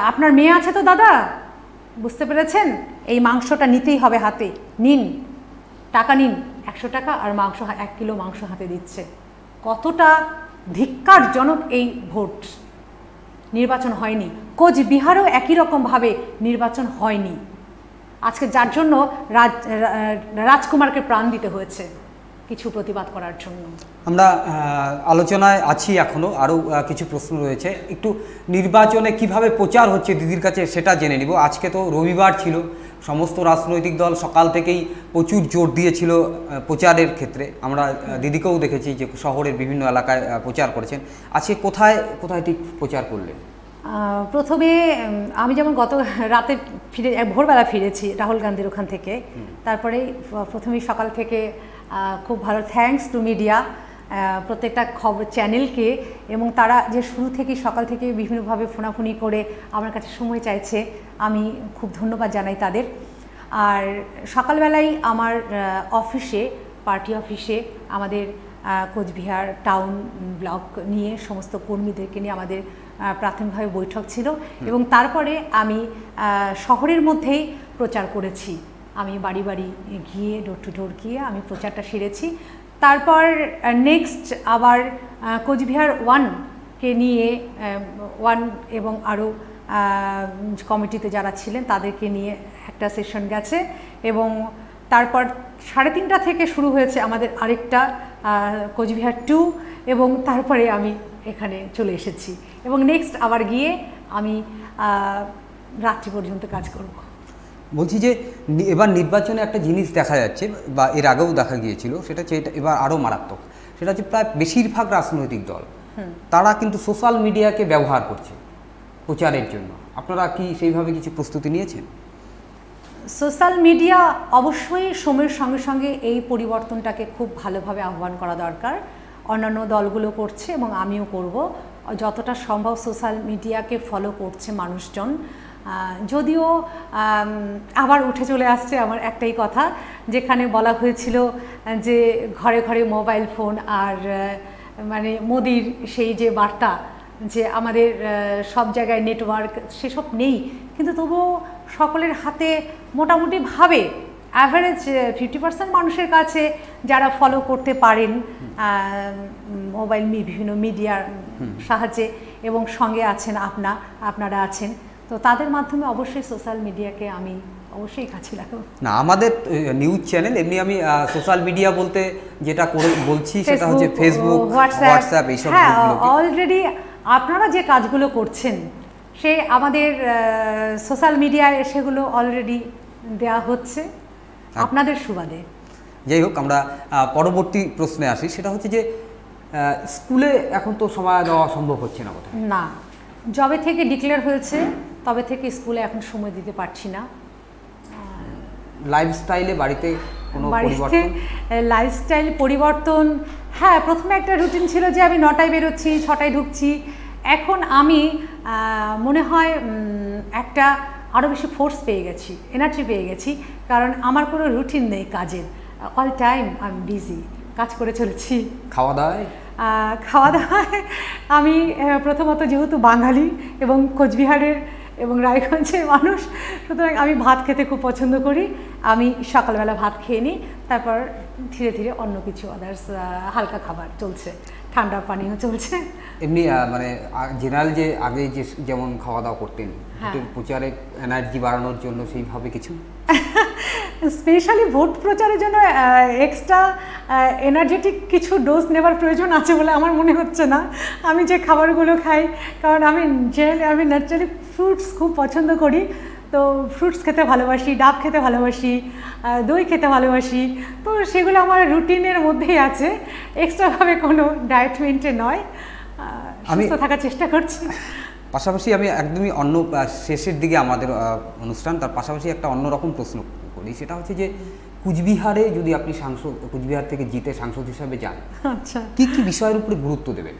B: আপনার মেয়ে আছে তো দাদা, বুঝতে পেরেছেন, এই মাংসটা নিতেই হবে হাতে, নিন টাকা নিন, 100 টাকা আর মাংস, 1 কিলো মাংস হাতে দিচ্ছে। কতটা ধিক্কারজনক এই ভোট। নির্বাচন হয়নি। কোচবিহারেও একই রকমভাবে নির্বাচন হয়নি। আজকে যার জন্য রাজকুমারকে প্রাণ দিতে হয়েছে কিছু প্রতিবাদ করার জন্য।
A: আমরা আলোচনায় আছি, এখনও আরও কিছু প্রশ্ন রয়েছে। একটু নির্বাচনে কিভাবে প্রচার হচ্ছে দিদির কাছে সেটা জেনে নিব। আজকে তো রবিবার ছিল, সমস্ত রাজনৈতিক দল সকাল থেকেই প্রচুর জোর দিয়েছিল প্রচারের ক্ষেত্রে। আমরা দিদিকেও দেখেছি যে শহরের বিভিন্ন এলাকায় প্রচার করেছেন। আজকে কোথায় কোথায় ঠিক প্রচার করলেন?
B: প্রথমে আমি যেমন গত রাতে ভোরবেলা ফিরেছি রাহুল গান্ধীর ওখান থেকে, তারপরে প্রথমেই সকাল থেকে খুব ভালো থ্যাঙ্কস টু মিডিয়া, প্রত্যেকটা খবর চ্যানেলকে, এবং তারা যে শুরু থেকে সকাল থেকে বিভিন্নভাবে ফোনাফুনি করে আমার কাছে সময় চাইছে, আমি খুব ধন্যবাদ জানাই তাদের। আর সকালবেলায় আমার অফিসে, পার্টি অফিসে আমাদের কোচবিহার টাউন ব্লক নিয়ে সমস্ত কর্মীদেরকে নিয়ে আমাদের প্রাথমিকভাবে বৈঠক ছিল, এবং তারপরে আমি শহরের মধ্যেই প্রচার করেছি। আমি বাড়ি বাড়ি গিয়ে, ডোর টু ডোর গিয়ে আমি প্রচারটা সেরেছি। তারপর নেক্সট আবার কোচবিহার 1-কে নিয়ে, 1 এবং আরও কমিটিতে যারা ছিলেন তাদেরকে নিয়ে একটা সেশন গেছে, এবং তারপর 3:30 থেকে শুরু হয়েছে আমাদের আরেকটা কোচবিহার 2, এবং তারপরে আমি এখানে চলে এসেছি, এবং নেক্সট আবার গিয়ে আমি রাত্রি পর্যন্ত কাজ করব।
A: বলছি যে এবার নির্বাচনে একটা জিনিস দেখা যাচ্ছে, বা এর আগেও দেখা গিয়েছিল, সেটা হচ্ছে এবার আরও মারাত্মক। সেটা হচ্ছে প্রায় বেশিরভাগ রাজনৈতিক দল তারা কিন্তু সোশ্যাল মিডিয়াকে ব্যবহার করছে প্রচারের জন্য। আপনারা কি সেইভাবে কিছু প্রস্তুতি নিয়েছেন?
B: সোশ্যাল মিডিয়া অবশ্যই সময়ের সঙ্গে সঙ্গে এই পরিবর্তনটাকে খুব ভালোভাবে আহ্বান করা দরকার। অন্যান্য দলগুলো করছে এবং আমিও করব। যতটা সম্ভব সোশ্যাল মিডিয়াকে ফলো করছে মানুষজন। যদিও আবার উঠে চলে আসছে আমার একটাই কথা, যেখানে বলা হয়েছিল যে ঘরে ঘরে মোবাইল ফোন, আর মানে মোদির সেই যে বার্তা যে আমাদের সব জায়গায় নেটওয়ার্ক, সেসব নেই, কিন্তু তবুও সকলের হাতে মোটামুটিভাবে অ্যাভারেজ 50% মানুষের কাছে যারা ফলো করতে পারেন মোবাইল বিভিন্ন মিডিয়ার সাহায্যে, এবং সঙ্গে আছেন আপনারা আছেন, তো তাদের মাধ্যমে অবশ্যই সোশ্যাল মিডিয়াকে আমি অবশ্যই কাছে রাখবো।
A: না, আমাদের নিউজ চ্যানেল, এমনি আমি সোশ্যাল মিডিয়া বলতে যেটা করে বলছি সেটা হচ্ছে ফেসবুক, হোয়াটসঅ্যাপ, এইসব।
B: হ্যাঁ, অলরেডি আপনারা যে কাজগুলো করছেন সে আমাদের সোশ্যাল মিডিয়ায় সেগুলো অলরেডি দেওয়া হচ্ছে আপনাদের সুবাদে।
A: যাই হোক, আমরা পরবর্তী প্রশ্নে আসি। সেটা হচ্ছে যে স্কুলে এখন তো সময় দেওয়া সম্ভব হচ্ছে না কোথায়?
B: না, যবে থেকে ডিক্লেয়ার হয়েছে তবে থেকে স্কুলে এখন সময় দিতে পারছি না।
A: লাইফস্টাইলে বাড়িতে কোনো পরিবর্তন?
B: লাইফস্টাইল পরিবর্তন, হ্যাঁ, প্রথমে একটা রুটিন ছিল যে আমি 9টায় বেরোচ্ছি, 6টায় ঢুকছি। এখন আমি মনে হয় একটা আরও বেশি ফোর্স পেয়ে গেছি, এনার্জি পেয়ে গেছি, কারণ আমার কোনো রুটিন নেই কাজের। All time I am busy, কাজ করে চলেছি।
A: খাওয়া দাওয়ায়
B: খাওয়া দাওয়ায় আমি প্রথমত যেহেতু বাঙালি এবং কোচবিহারের এবং রায়গঞ্জের মানুষ, সুতরাং আমি ভাত খেতে খুব পছন্দ করি। আমি সকালবেলা ভাত খেয়ে নিই, তারপর ধীরে ধীরে অন্য কিছু আদার্স হালকা খাবার চলছে, ঠান্ডা পানীয় চলছে।
A: এমনি মানে জেনারেল যে আগে যে যেমন খাওয়া দাওয়া করতেন ভোটের প্রচারে এনার্জি বাড়ানোর জন্য সেইভাবে কিছু
B: স্পেশালি ভোট প্রচারের জন্য এক্সট্রা এনার্জেটিক কিছু ডোজ নেবার প্রয়োজন আছে বলে আমার মনে হচ্ছে না। আমি যে খাবারগুলো খাই, কারণ আমি ন্যাচারালি ফ্রুটস খুব পছন্দ করি, তো ফ্রুটস খেতে ভালোবাসি, ডাব খেতে ভালোবাসি, দই খেতে ভালোবাসি, তো সেগুলো আমার রুটিনের মধ্যেই আছে, এক্সট্রাভাবে কোনো ডায়েট মেনটেন নয়। আমি সুস্থ থাকার চেষ্টা করছি।
A: পাশাপাশি আমি একদমই অন্য শেষের দিকে আমাদের অনুষ্ঠান, তার পাশাপাশি একটা অন্যরকম প্রশ্ন করি, সেটা হচ্ছে যে কুচবিহারে যদি আপনি সাংসদ, কুচবিহার থেকে জিতে সাংসদ হিসাবে যান,
B: আচ্ছা,
A: কি কি বিষয়ের উপরে গুরুত্ব দেবেন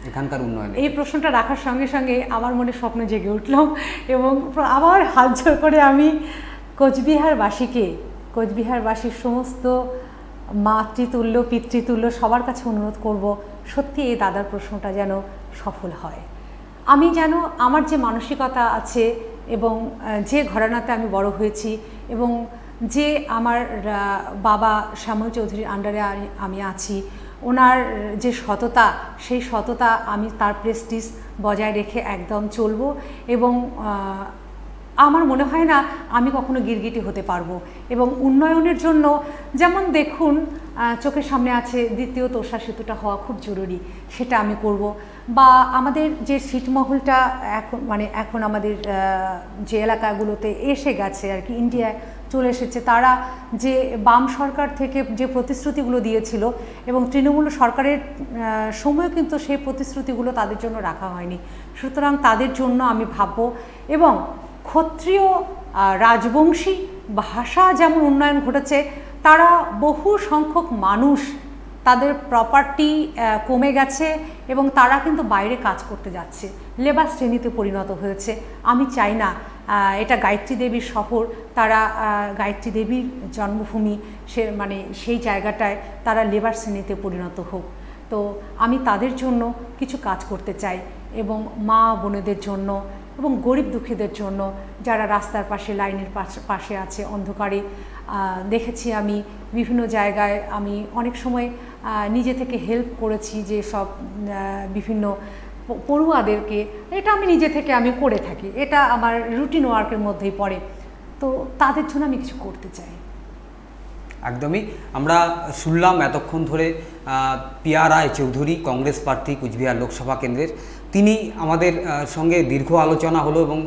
A: এখানকার উন্নয়নে?
B: এই প্রশ্নটা রাখার সঙ্গে সঙ্গে আমার মনে স্বপ্ন জেগে উঠল এবং আবার হাত জোর করে আমি কোচবিহারবাসীর সমস্ত মাতৃতুল্য পিতৃতুল্য সবার কাছে অনুরোধ করব, সত্যি এই দাদার প্রশ্নটা যেন সফল হয়। আমি যেন আমার যে মানসিকতা আছে এবং যে ঘরানাতে আমি বড় হয়েছি এবং যে আমার বাবা শ্যামল চৌধুরীর আন্ডারে আমি আছি, ওনার যে সততা, সেই সততা আমি তার প্রেস্টিজ বজায় রেখে একদম চলবো এবং আমার মনে হয় না আমি কখনো গিরগিটি হতে পারবো। এবং উন্নয়নের জন্য যেমন দেখুন চোখের সামনে আছে দ্বিতীয় তোষা সেতুটা হওয়া খুব জরুরি, সেটা আমি করব। বা আমাদের যে ছিটমহলটা এখন আমাদের যে এলাকাগুলোতে এসে গেছে আর কি, ইন্ডিয়ায় চলে এসেছে, তারা যে বাম সরকার থেকে যে প্রতিশ্রুতিগুলো দিয়েছিল এবং তৃণমূল সরকারের সময় কিন্তু সেই প্রতিশ্রুতিগুলো তাদের জন্য রাখা হয়নি, সুতরাং তাদের জন্য আমি ভাববো। এবং ক্ষত্রিয় রাজবংশী ভাষা যেমন উন্নয়ন ঘটেছে, তারা বহু সংখ্যক মানুষ তাদের প্রপার্টি কমে গেছে এবং তারা কিন্তু বাইরে কাজ করতে যাচ্ছে, লেবার শ্রেণীতে পরিণত হয়েছে। আমি চাই না এটা গায়ত্রী দেবীর শহর, তারা গায়ত্রী দেবীর জন্মভূমি, সেই জায়গাটায় তারা লেবার শ্রেণীতে পরিণত হোক। তো আমি তাদের জন্য কিছু কাজ করতে চাই এবং মা বোনেদের জন্য এবং গরিব দুঃখীদের জন্য যারা রাস্তার পাশে লাইনের পাশে আছে অন্ধকারে। দেখেছি আমি বিভিন্ন জায়গায়, আমি অনেক সময় নিজে থেকে হেল্প করেছি যে সব বিভিন্ন পড়ুয়াদেরকে, এটা আমি নিজে থেকে করে থাকি, এটা আমার রুটিন ওয়ার্কের মধ্যেই পড়ে। তো তাদের জন্য আমি কিছু করতে চাই।
A: একদমই। আমরা শুনলাম এতক্ষণ ধরে পিয়া রায় চৌধুরী, কংগ্রেস প্রার্থী, কুচবিহার লোকসভা কেন্দ্রের, তিনি আমাদের সঙ্গে দীর্ঘ আলোচনা হলো এবং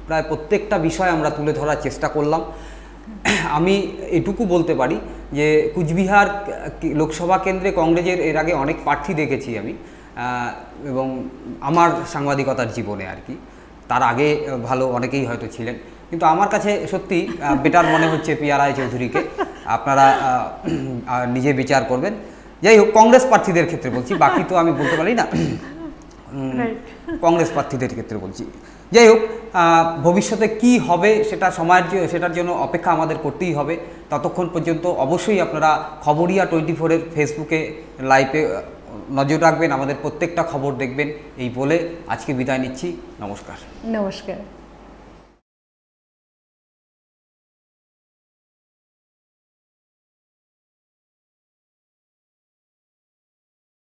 A: প্রায় প্রত্যেকটা বিষয় আমরা তুলে ধরার চেষ্টা করলাম। আমি এটুকু বলতে পারি যে কুচবিহার লোকসভা কেন্দ্রে কংগ্রেসের এর আগে অনেক প্রার্থী দেখেছি আমি, এবং আমার সাংবাদিকতার জীবনে আর কি, তার আগে ভালো অনেকেই হয়তো ছিলেন, কিন্তু আমার কাছে সত্যি বেটার মনে হচ্ছে পিয়া রায় চৌধুরীকে। আপনারা নিজে বিচার করবেন। যাই হোক, কংগ্রেস প্রার্থীদের ক্ষেত্রে বলছি, বাকি তো আমি বলতে পারি না, কংগ্রেস প্রার্থীদের ক্ষেত্রে বলছি। যাই হোক, ভবিষ্যতে কি হবে সেটার জন্য অপেক্ষা আমাদের করতেই হবে। ততক্ষণ পর্যন্ত অবশ্যই আপনারা খবরিয়া 24-এর ফেসবুকে লাইভে নজর রাখবেন, আমাদের প্রত্যেকটা খবর দেখবেন। এই বলে আজকে বিদায় নিচ্ছি। নমস্কার।
B: নমস্কার।